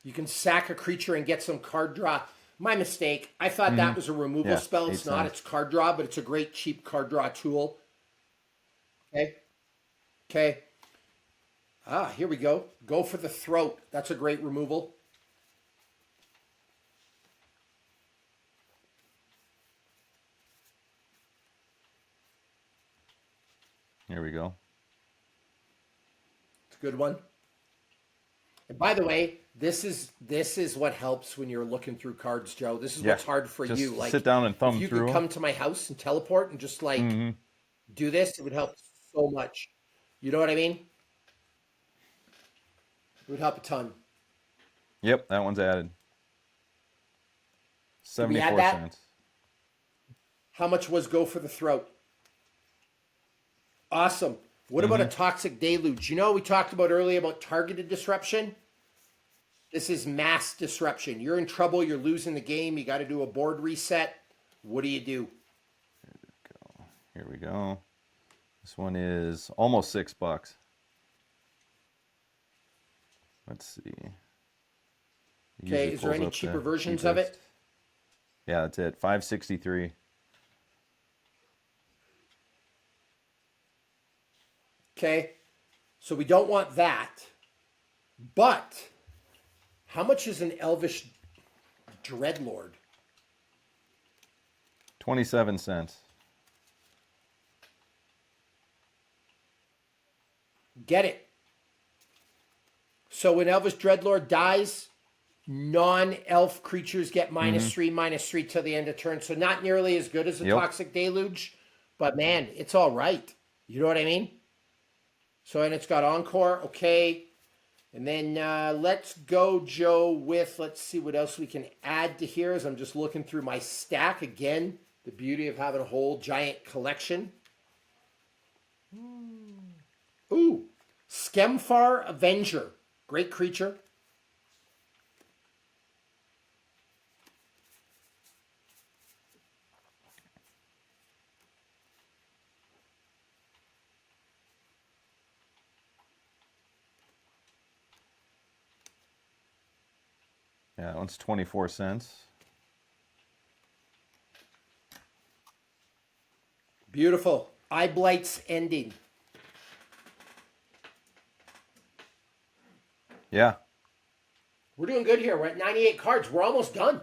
You can sack a creature and get some card draw. My mistake. I thought that was a removal spell. It's not. It's card draw, but it's a great cheap card draw tool. Okay. Okay. Ah, here we go. Go for the Throat. That's a great removal. Here we go. It's a good one. And by the way, this is what helps when you're looking through cards, Joe. This is what's hard for just you. Like, sit down and thumb if you through could them. come to my house and teleport and just like do this, it would help so much. You know what I mean? It would help a ton. Yep, that one's added. Did we add 74 that? cents. How much was Go for the Throat? Awesome. What about a Toxic Deluge? You know, we talked about earlier about targeted disruption. This is mass disruption. You're in trouble. You're losing the game. You got to do a board reset. What do you do? Here we go. This one is almost $6. Let's see. Okay, is there any cheaper versions of it? Yeah, that's it. $5.63. Okay, so we don't want that. But how much is an Elvish Dreadlord? 27 cents. Get it. So when Elvish Dreadlord dies, non-elf creatures get -3/-3 till the end of turn. So not nearly as good as a Toxic Deluge, but man, it's all right. You know what I mean? So, and it's got Encore, okay. And then let's go, Joe, with, let's see what else we can add to here as I'm just looking through my stack. Again, the beauty of having a whole giant collection. Ooh, Skemfar Avenger. Great creature. Yeah, that one's 24 cents. Beautiful. Eye Blight's Ending. Yeah. We're doing good here. We're at 98 cards. We're almost done.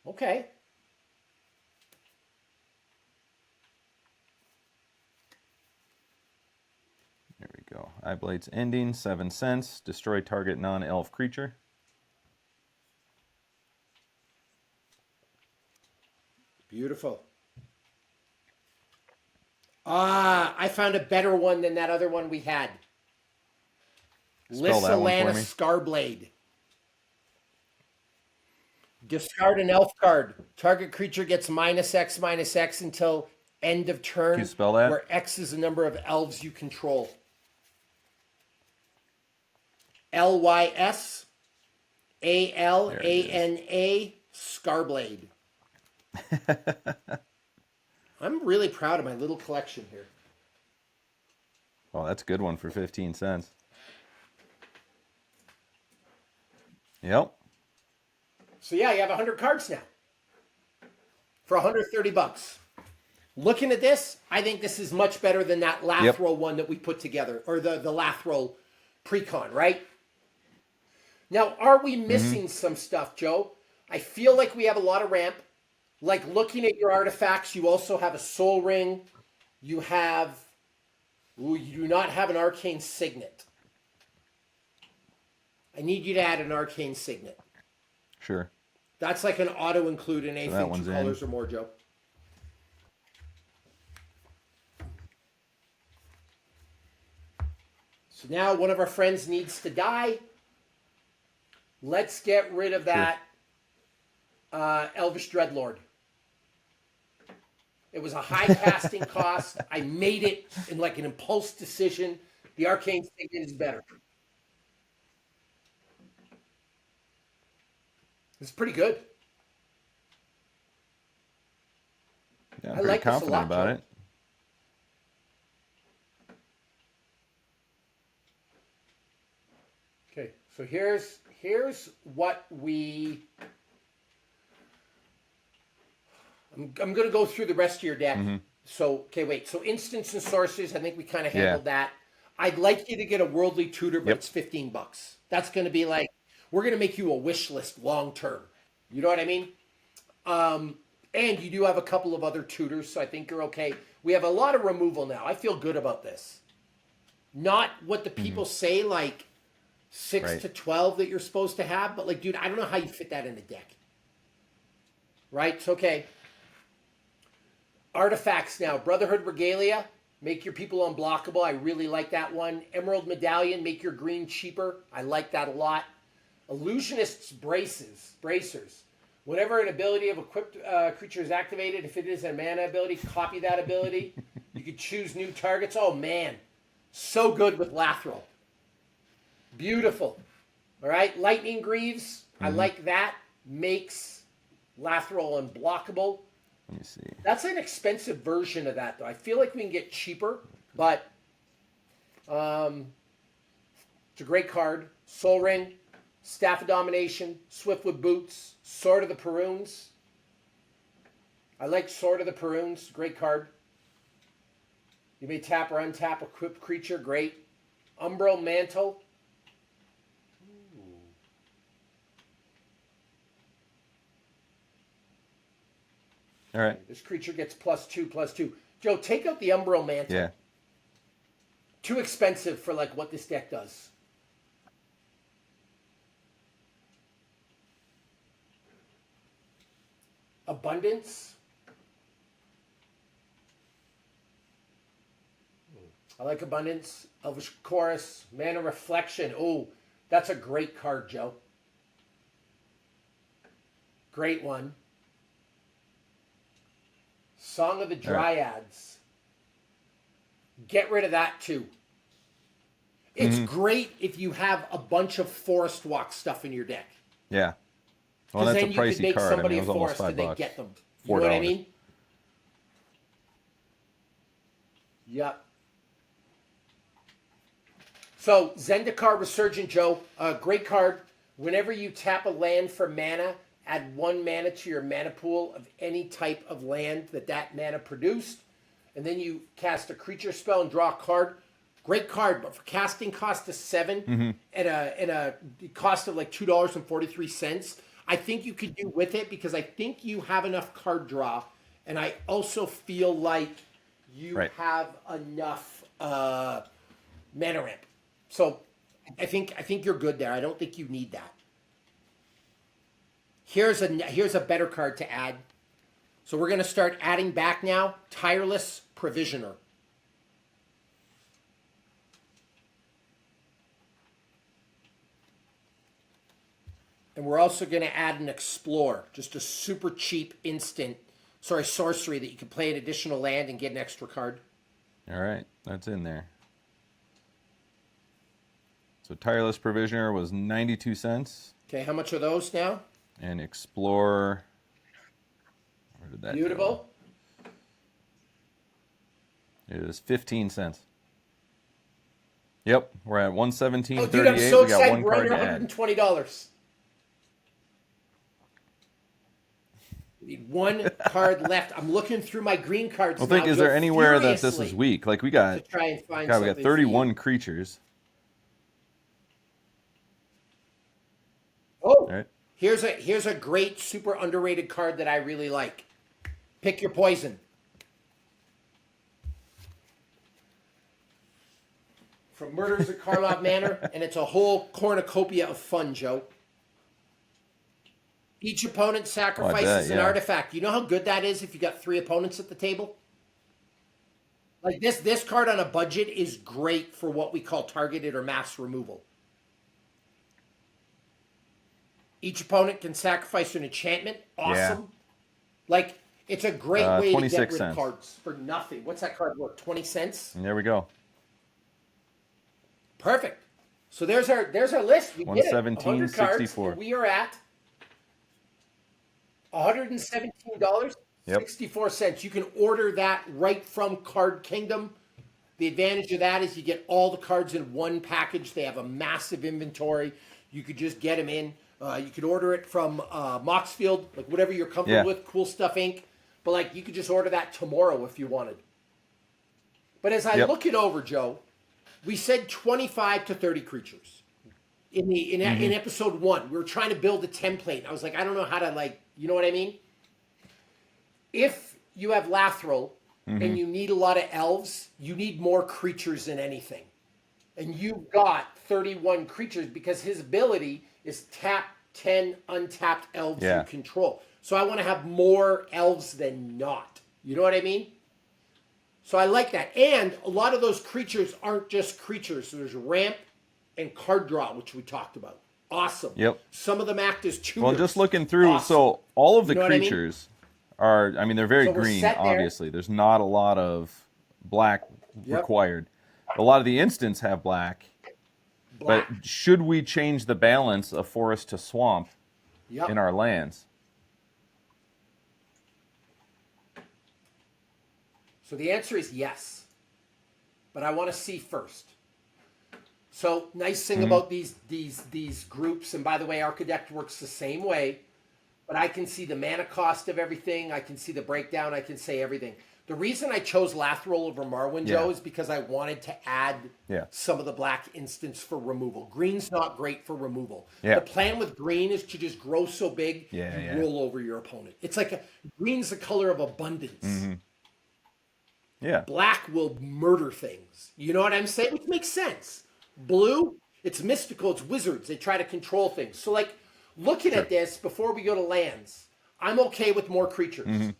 Okay. There we go. Eye Blade's Ending, 7 cents. Destroy target non-elf creature. Beautiful. Ah, I found a better one than that other one we had. Spell that one for Lyssalana me. Scarblade. Discard an elf card. Target creature gets -X/-X until end of turn. Can you spell that? Where X is the number of elves you control. Lyssalana Scarblade. I'm really proud of my little collection here. Oh, that's a good one for 15 cents. Yep. So yeah, you have 100 cards now for $130. Looking at this, I think this is much better than that Lathril one that we put together, or the Lathril Precon, right? Now, are we missing some stuff, Joe? I feel like we have a lot of ramp. Like looking at your artifacts, you also have a Soul Ring. You have, you do not have an Arcane Signet. I need you to add an Arcane Signet. Sure. That's like an auto include in anything one's 2 colors or more, Joe. So now one of our friends needs to die. Let's get rid of that Elvish Dreadlord. It was a high casting cost. I made it in like an impulse decision. The Arcane Statement is better. It's pretty good. Yeah, I'm I pretty like this a confident lot, about Joe. it. Okay, so here's what we. I'm going to go through the rest of your deck. So, okay, wait. So instants and sorceries, I think we kind of handled that. I'd like you to get a worldly tutor, but it's $15. That's going to be like, we're going to make you a wish list long term. You know what I mean? And you do have a couple of other tutors, so I think you're okay. We have a lot of removal now. I feel good about this. Not what the people say, like 6 to 12 that you're supposed to have, but like, dude, I don't know how you fit that in the deck. Right? It's okay. Artifacts now. Brotherhood Regalia. Make your people unblockable. I really like that one. Emerald Medallion. Make your green cheaper. I like that a lot. Illusionist's Bracers. Whenever an ability of equipped creature is activated, if it is a mana ability, copy that ability. You could choose new targets. Oh, man. So good with Lathril. Beautiful. All right. Lightning Greaves. I like that. Makes Lathril unblockable. Let me see. That's an expensive version of that, though. I feel like we can get cheaper, but it's a great card. Soul Ring, Staff of Domination, Swiftwood Boots, Sword of the Perunes. I like Sword of the Perunes. Great card. You may tap or untap a equipped creature. Great. Umbral Mantle. All right. This creature gets +2/+2. Joe, take out the Umbral Mantle. Yeah. Too expensive for like what this deck does. Abundance. I like Abundance. Elvish Chorus. Mana Reflection. Oh, that's a great card, Joe. Great one. Song of the Dryads. Get rid of that too. It's great if you have a bunch of Forest Walk stuff in your deck. Yeah. Well, Because that's then a you could pricey make card. somebody I a mean, it was almost forest and they $5. get them. You know what I $4. mean? Yep. So, Zendikar Resurgent, Joe. Great card. Whenever you tap a land for mana, add 1 mana to your mana pool of any type of land that mana produced. And then you cast a creature spell and draw a card. Great card, but for casting cost of 7 and a cost of like $2.43, I think you could do with it because I think you have enough card draw, and I also feel like you have enough mana ramp. So I think you're good there. I don't think you need that. Here's a better card to add. So we're going to start adding back now. Tireless Provisioner. And we're also going to add an Explore, just a super cheap sorcery that you can play an additional land and get an extra card. All right, that's in there. So Tireless Provisioner was 92 cents. Okay, how much are those now? And Explore, where did that Beautiful. go? It is 15 cents. Yep, we're at 117.38. Oh, dude, I'm so we got excited. one We're card under to add. $120. We need one card left. I'm looking through my green cards Well, now. Is there anywhere that this is furiously weak? Like we got, to try and find we got something 31 for you. creatures. Oh, All right. here's a great super underrated card that I really like. Pick your poison. From Murders at Karlov Manor, and it's a whole cornucopia of fun, Joe. Each opponent sacrifices an artifact. You know how good that is if you got 3 opponents at the table? Like this card on a budget is great for what we call targeted or mass removal. Each opponent can sacrifice an enchantment. Yeah. Awesome. Like, it's a great way to get 26 rid of cents. cards for nothing. What's that card worth? 20 cents? And there we go. Perfect. So there's our list. We did it. 100 cards, 117.64. and we are at $117.64. Yep. You can order that right from Card Kingdom. The advantage of that is you get all the cards in one package. They have a massive inventory. You could just get them in. You could order it from Moxfield, like whatever you're comfortable with. Cool Stuff Inc. But like you could just order that tomorrow if you wanted. But as I look it over, Joe, we said 25 to 30 creatures in episode 1. We were trying to build a template. I was like, I don't know how to, like, you know what I mean? If you have Lathril and you need a lot of elves, you need more creatures than anything. And you've got 31 creatures because his ability is tap 10 untapped elves you control. So I want to have more elves than not. You know what I mean? So I like that. And a lot of those creatures aren't just creatures. So there's ramp and card draw, which we talked about. Awesome. Yep. Some of them act as tutors. Well, just looking through, Awesome. so all of the You know what I mean? creatures are, I mean, they're very So we're green, set there. obviously. There's not a lot of black required. A lot of the instants have black. Black. But should we change the balance of forest to swamp Yep. in our lands? So the answer is yes. But I want to see first. So nice thing about these groups, and by the way, Architect works the same way, but I can see the mana cost of everything. I can see the breakdown. I can say everything. The reason I chose Lathril over Marwyn, Joe, is because I wanted to add some of the black instants for removal. Green's not great for removal. Yeah. The plan with green is to just grow so big, you roll over your opponent. It's like green's the color of abundance. Yeah. Black will murder things. You know what I'm saying? Which makes sense. Blue, it's mystical, it's wizards. They try to control things. So, like, looking at this, before we go to lands, I'm okay with more creatures.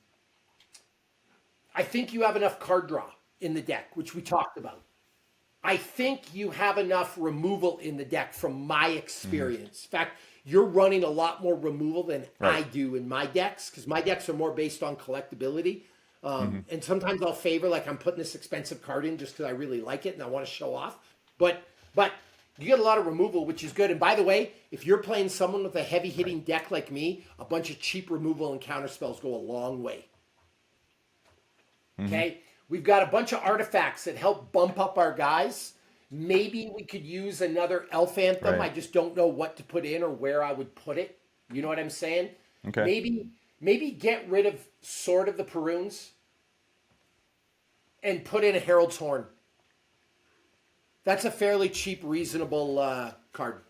I think you have enough card draw in the deck, which we talked about. I think you have enough removal in the deck from my experience. In fact, you're running a lot more removal than I do in my decks, because my decks are more based on collectability. And sometimes I'll favor, like, I'm putting this expensive card in just because I really like it and I want to show off. But you get a lot of removal, which is good. And by the way, if you're playing someone with a heavy-hitting deck like me, a bunch of cheap removal and counter spells go a long way. Okay? We've got a bunch of artifacts that help bump up our guys. Maybe we could use another Elf Anthem. I just don't know what to put in or where I would put it. You know what I'm saying? Okay. Maybe get rid of Sword of the Perunes and put in a Herald's Horn. That's a fairly cheap, reasonable card.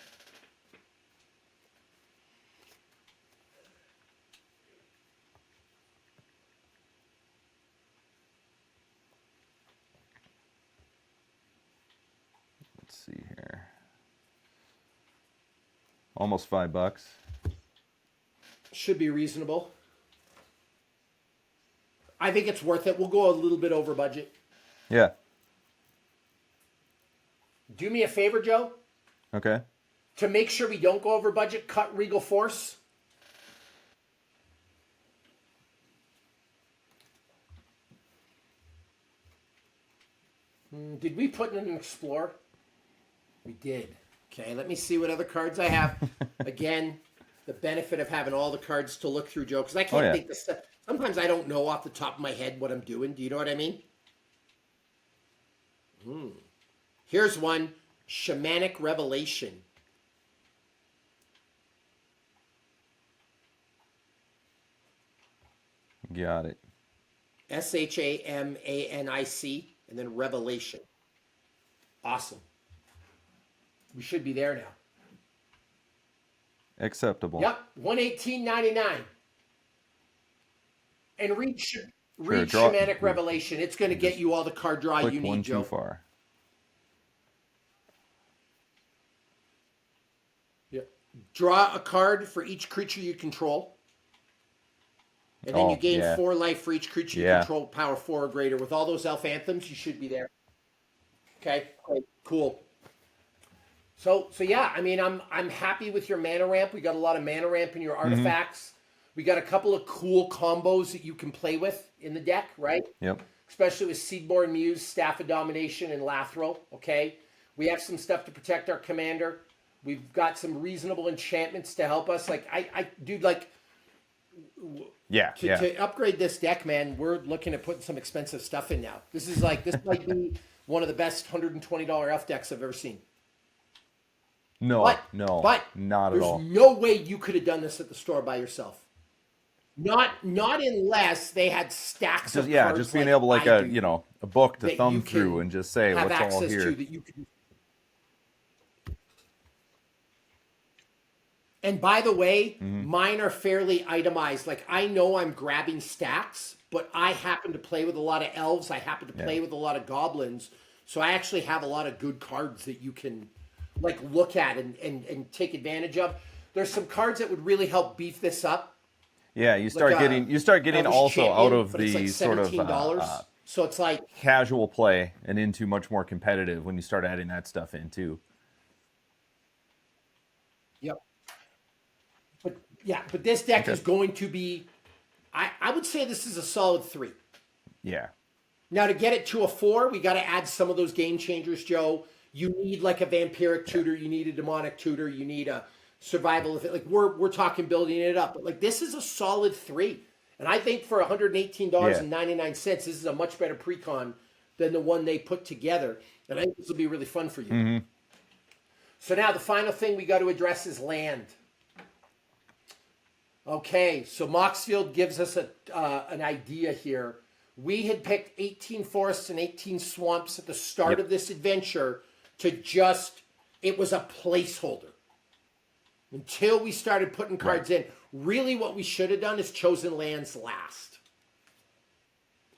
Let's see here. Almost $5. Should be reasonable. I think it's worth it. We'll go a little bit over budget. Yeah. Do me a favor, Joe. Okay. To make sure we don't go over budget, cut Regal Force. Did we put in an Explorer? We did. Okay, let me see what other cards I have. Again, the benefit of having all the cards to look through, Joe, because I can't think this stuff. Sometimes I don't know off the top of my head what I'm doing. Do you know what I mean? Here's one, Shamanic Revelation. Got it. Shamanic, and then Revelation. Awesome. We should be there now. Acceptable. Yep, $118.99. And read draw- Shamanic Revelation. It's going to get you all the card draw you Click need, one Joe. too far. Yep. Draw a card for each creature you control. And then you gain yeah. 4 life for each creature you Yeah. control, power 4 or greater. With all those elf anthems, you should be there. Okay, cool. So yeah, I mean, I'm happy with your mana ramp. We got a lot of mana ramp in your artifacts. We got a couple of cool combos that you can play with in the deck, right? Yep. Especially with Seedborn Muse, Staff of Domination, and Lathril. Okay, we have some stuff to protect our commander. We've got some reasonable enchantments to help us. Like dude, like to upgrade this deck, man, we're looking at putting some expensive stuff in now. This might be one of the best $120 elf decks I've ever seen. No, But not at all. There's no way you could have done this at the store by yourself. Not unless they had stacks of cards. Just being like able like I a do, a book to that thumb you through can and just say have what's all access here. to that you can. And by the way, mine are fairly itemized. Like I know I'm grabbing stacks, but I happen to play with a lot of elves. I happen to play with a lot of goblins. So I actually have a lot of good cards that you can like look at and take advantage of. There's some cards that would really help beef this up. Yeah, you start getting Elvish also Champion, out of but it's the like sort of $17. So it's like casual play and into much more competitive when you start adding that stuff in too. Yep. But this deck is going to be, I would say this is a solid 3. Yeah. Now to get it to a 4, we got to add some of those game changers, Joe. You need like a vampiric tutor, you need a demonic tutor, you need a survival of it. Like we're talking building it up, but like this is a solid 3. And I think for $118.99, this is a much better precon than the one they put together. And I think this will be really fun for you. So now the final thing we got to address is land. Okay, so Moxfield gives us an idea here. We had picked 18 forests and 18 swamps at the start of this adventure to it was a placeholder. Until we started putting cards in. Really what we should have done is chosen lands last.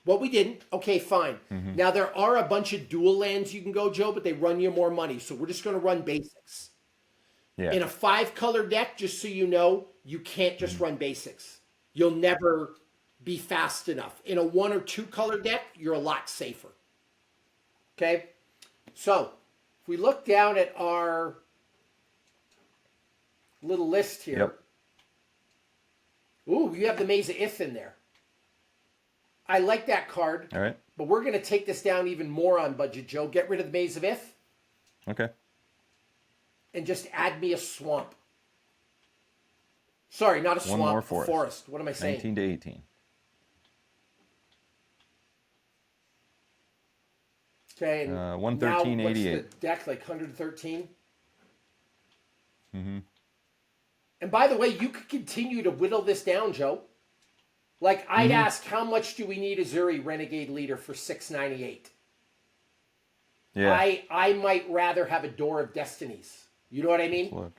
Well, we didn't. Okay, fine. Now there are a bunch of dual lands you can go, Joe, but they run you more money. So we're just going to run basics. Yeah. In a 5-color deck, just so you know, you can't just run basics. You'll never be fast enough. In a 1 or 2-color deck, you're a lot safer. Okay? So, if we look down at our little list here. Yep. Ooh, you have the Maze of Ith in there. I like that card. All right. But we're going to take this down even more on budget, Joe. Get rid of the Maze of Ith. Okay. And just add me a swamp. Sorry, not a swamp. One more forest. What am I saying? 19 to 18. Okay. And 113.88. What's the deck, like 113? And by the way, you could continue to whittle this down, Joe. Like, I'd ask, how much do we need Azuri Renegade Leader for $6.98? Yeah. I might rather have a Door of Destinies. You know what I mean? Look.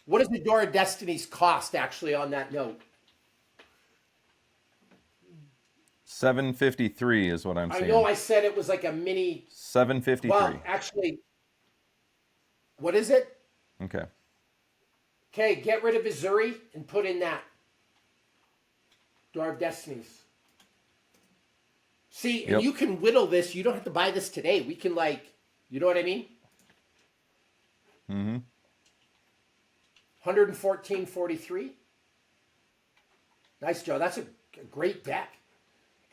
What does the Door of Destinies cost, actually, on that note? $7.53 is what I'm saying. I know I said it was like a mini... $7.53. Well, actually, what is it? Okay. Okay, get rid of Azuri and put in that. Door of Destinies. See, and you can whittle this. You don't have to buy this today. We can, like, you know what I mean? 114.43. Nice, Joe. That's a great deck.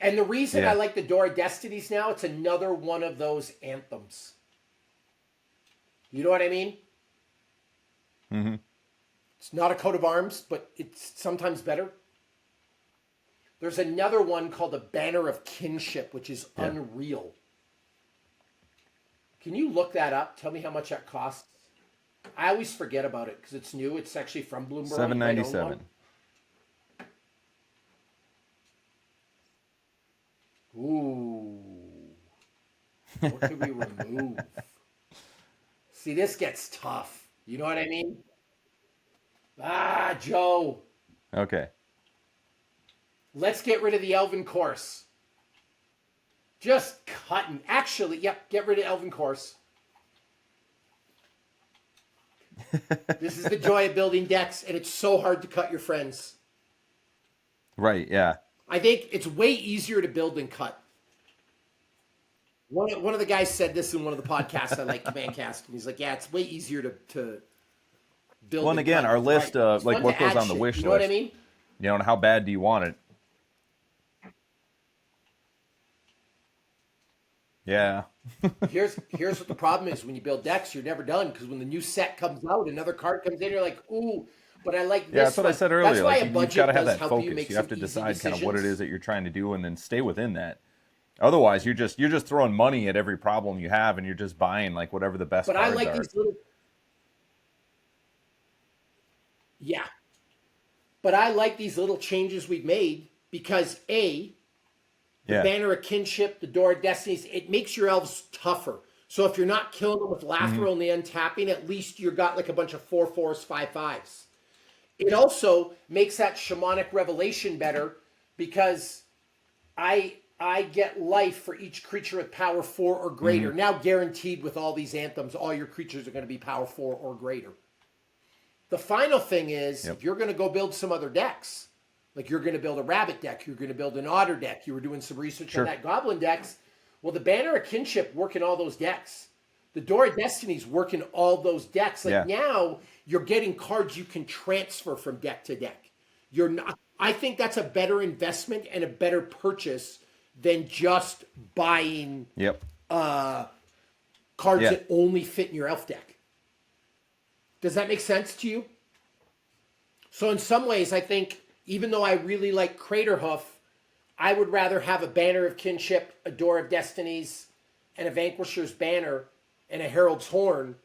And the reason I like the Door of Destinies now, it's another one of those anthems. You know what I mean? It's not a coat of arms, but it's sometimes better. There's another one called the Banner of Kinship, which is unreal. Can you look that up? Tell me how much that costs. I always forget about it because it's new. It's actually from Bloomberg. $7.97. Ooh. What could we remove? See, this gets tough. You know what I mean? Ah, Joe. Okay. Let's get rid of the Elven Course. Just cutting. Actually, get rid of Elven Course. This is the joy of building decks, and it's so hard to cut your friends. Right, yeah. I think it's way easier to build than cut. One of the guys said this in one of the podcasts I like, Commandcast, and he's like, "Yeah, it's way easier to build." Well, and than again, cut." our He's list, right. It's like fun what to goes add on the shit. wish You know list. what I mean? You know, and how bad do you want it? Yeah. Here's what the problem is: when you build decks, you're never done because when the new set comes out, another card comes in, you're like, "Ooh, but I like this." Yeah, that's what I one. said That's earlier. why Like a you've budget got to have does that help focus. you make You some have to easy decide kind of what it decisions. is that you're trying to do, and then stay within that. Otherwise, you're just throwing money at every problem you have, and you're just buying like whatever the best But I cards like are. these little, yeah. But I like these little changes we've made because the Yeah. Banner of Kinship, the Door of Destinies, it makes your elves tougher. So if you're not killing them with Lathril and the untapping, at least you got like a bunch of 4/4s, 5/5s. It also makes that shamanic revelation better because I get life for each creature with power 4 or greater. Now guaranteed with all these anthems, all your creatures are going to be power 4 or greater. The final thing is, if you're going to go build some other decks, like you're going to build a rabbit deck, you're going to build an otter deck, you were doing some research on that goblin decks. Well, the Banner of Kinship work in all those decks. The Door of Destinies work in all those decks. Like now, you're getting cards you can transfer from deck to deck. You're not. I think that's a better investment and a better purchase than just buying cards that only fit in your elf deck. Does that make sense to you? So in some ways, I think even though I really like Craterhoof, I would rather have a Banner of Kinship, a Door of Destinies, and a Vanquisher's Banner and a Herald's Horn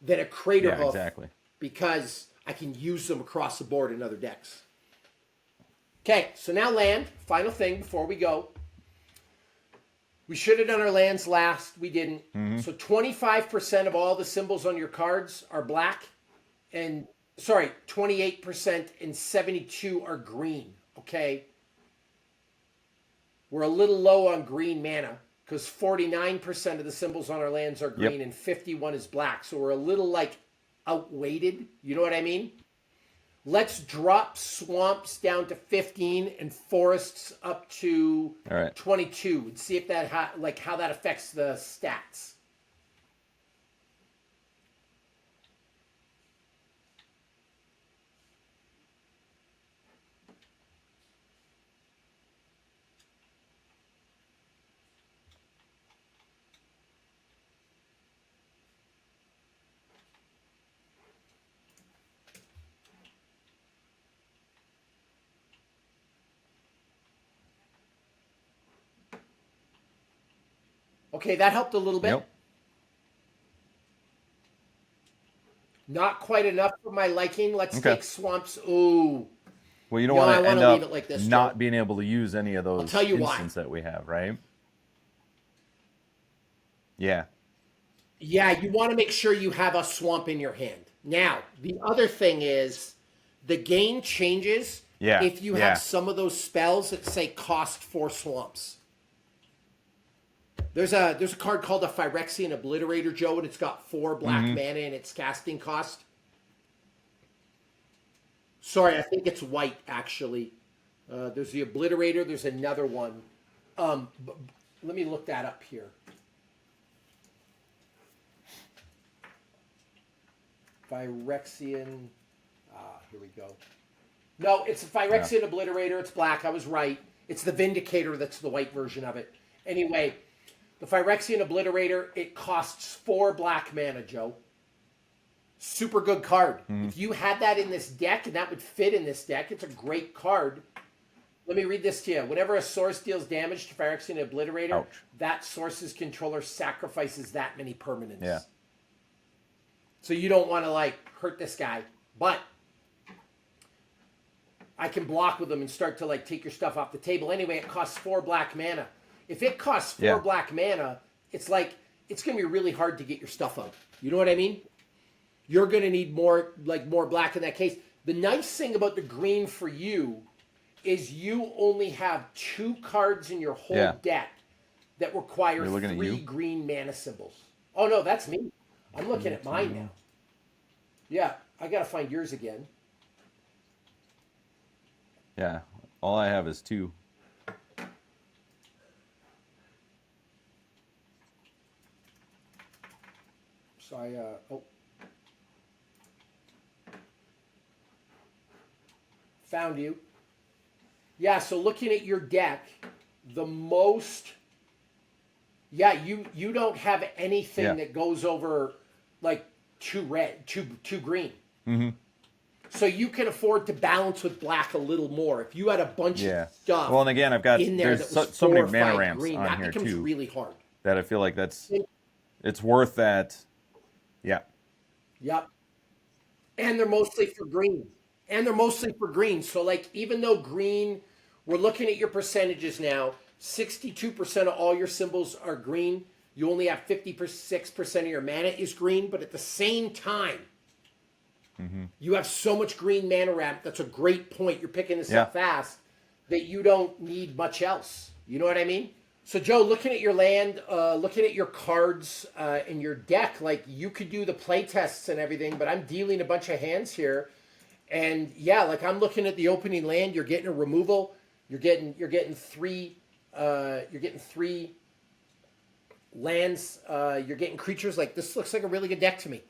than a Craterhoof. Yeah, exactly. Because I can use them across the board in other decks. Okay, so now land. Final thing before we go. We should have done our lands last. We didn't. So 25% of all the symbols on your cards are black. And, 28% and 72 are green. Okay? We're a little low on green mana because 49% of the symbols on our lands are green and 51 is black. So we're a little like outweighted. You know what I mean? Let's drop swamps down to 15 and forests up to 22 and see if that how that affects the stats. Okay, that helped a little bit. Not quite enough for my liking. Let's take swamps. Ooh. Well, you don't want to end up like this, not being able to use any of those I'll tell you instants that we have, right? Yeah. Yeah, you want to make sure you have a swamp in your hand. Now, the other thing is the game changes if you have some of those spells that say cost 4 swamps. There's a card called a Phyrexian Obliterator, Joe, and it's got 4 black mana in its casting cost. Sorry, I think it's white, actually. There's the Obliterator. There's another one. Let me look that up here. Phyrexian. Here we go. No, it's a Phyrexian Obliterator. It's black. I was right. It's the Vindicator that's the white version of it. Anyway, the Phyrexian Obliterator, it costs 4 black mana, Joe. Super good card. If you had that in this deck, and that would fit in this deck, it's a great card. Let me read this to you. Whenever a source deals damage to Phyrexian Obliterator, that source's controller sacrifices that many permanents. Yeah. So you don't want to, hurt this guy. But I can block with them and start to, take your stuff off the table. Anyway, it costs 4 black mana. If it costs 4 black mana, it's going to be really hard to get your stuff out. You know what I mean? You're going to need more black in that case. The nice thing about the green for you is you only have 2 cards in your whole deck that require 3 green mana symbols. Oh, no, that's me. I'm looking at mine now. Yeah, I got to find yours again. Yeah, all I have is 2. So found you. Yeah, so looking at your deck, the most, you don't have anything that goes over like two green. Mm-hmm. So you can afford to balance with black a little more. If you had a bunch of stuff, well, and again, I've got in there there's that was so many 4 or mana 5 ramps green, on that here becomes too really hard. that I feel like it's worth that. Yeah. Yep. And they're mostly for green. So like even though green, we're looking at your percentages now. 62% of all your symbols are green. You only have 56% of your mana is green, but at the same time, you have so much green mana ramp. That's a great point. You're picking this up fast that you don't need much else. You know what I mean? So Joe, looking at your land, looking at your cards in your deck, like you could do the play tests and everything, but I'm dealing a bunch of hands here. And yeah, like I'm looking at the opening land, you're getting a removal, you're getting 3 lands, you're getting creatures. Like this looks like a really good deck to me.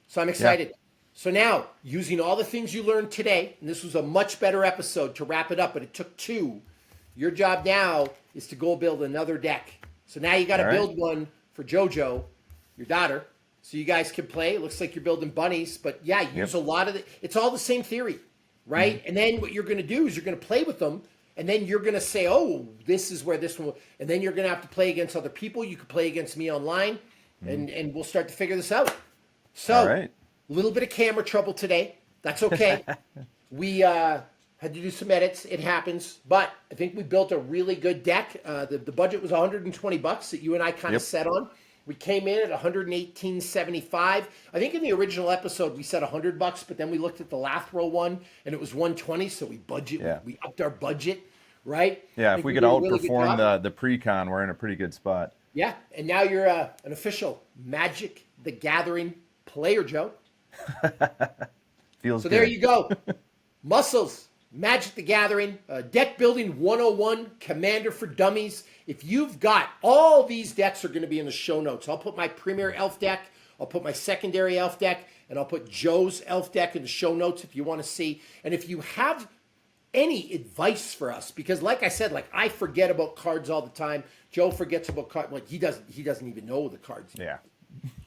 So I'm excited. Yeah. So now, using all the things you learned today, and this was a much better episode to wrap it up, but it took 2. Your job now is to go build another deck. So now you got to build one for JoJo, your daughter, so you guys can play. It looks like you're building bunnies, but yeah, use a lot of it's all the same theory, right? Mm-hmm. And then what you're going to do is you're going to play with them, and then you're going to say, oh, this is where this one, and then you're going to have to play against other people. You could play against me online, and we'll start to figure this out. So, a little bit of camera trouble today. That's okay. We had to do some edits. It happens. But I think we built a really good deck. The budget was $120 that you and I kind of set on. We came in at $118.75. I think in the original episode we said $100, but then we looked at the Lathril one and it was $120, so we we upped our budget, right? Yeah, if we could outperform really the pre-con, we're in a pretty good spot. Yeah, and now you're an official Magic the Gathering player, Joe. Feels so good. There you go. Muscles, Magic the Gathering, Deck Building 101, Commander for Dummies. If you've got all these decks are going to be in the show notes. I'll put my Premier Elf deck, I'll put my Secondary Elf deck, and I'll put Joe's Elf deck in the show notes if you want to see. And if you have any advice for us, because like I said, like I forget about cards all the time. Joe forgets about cards. Like he doesn't even know the cards. Yeah.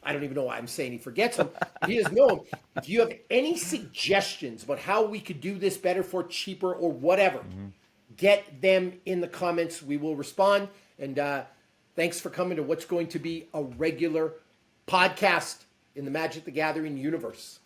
I don't even know why I'm saying he forgets them. He doesn't know them. If you have any suggestions about how we could do this better for cheaper or whatever, get them in the comments. We will respond. And thanks for coming to what's going to be a regular podcast in the Magic the Gathering universe.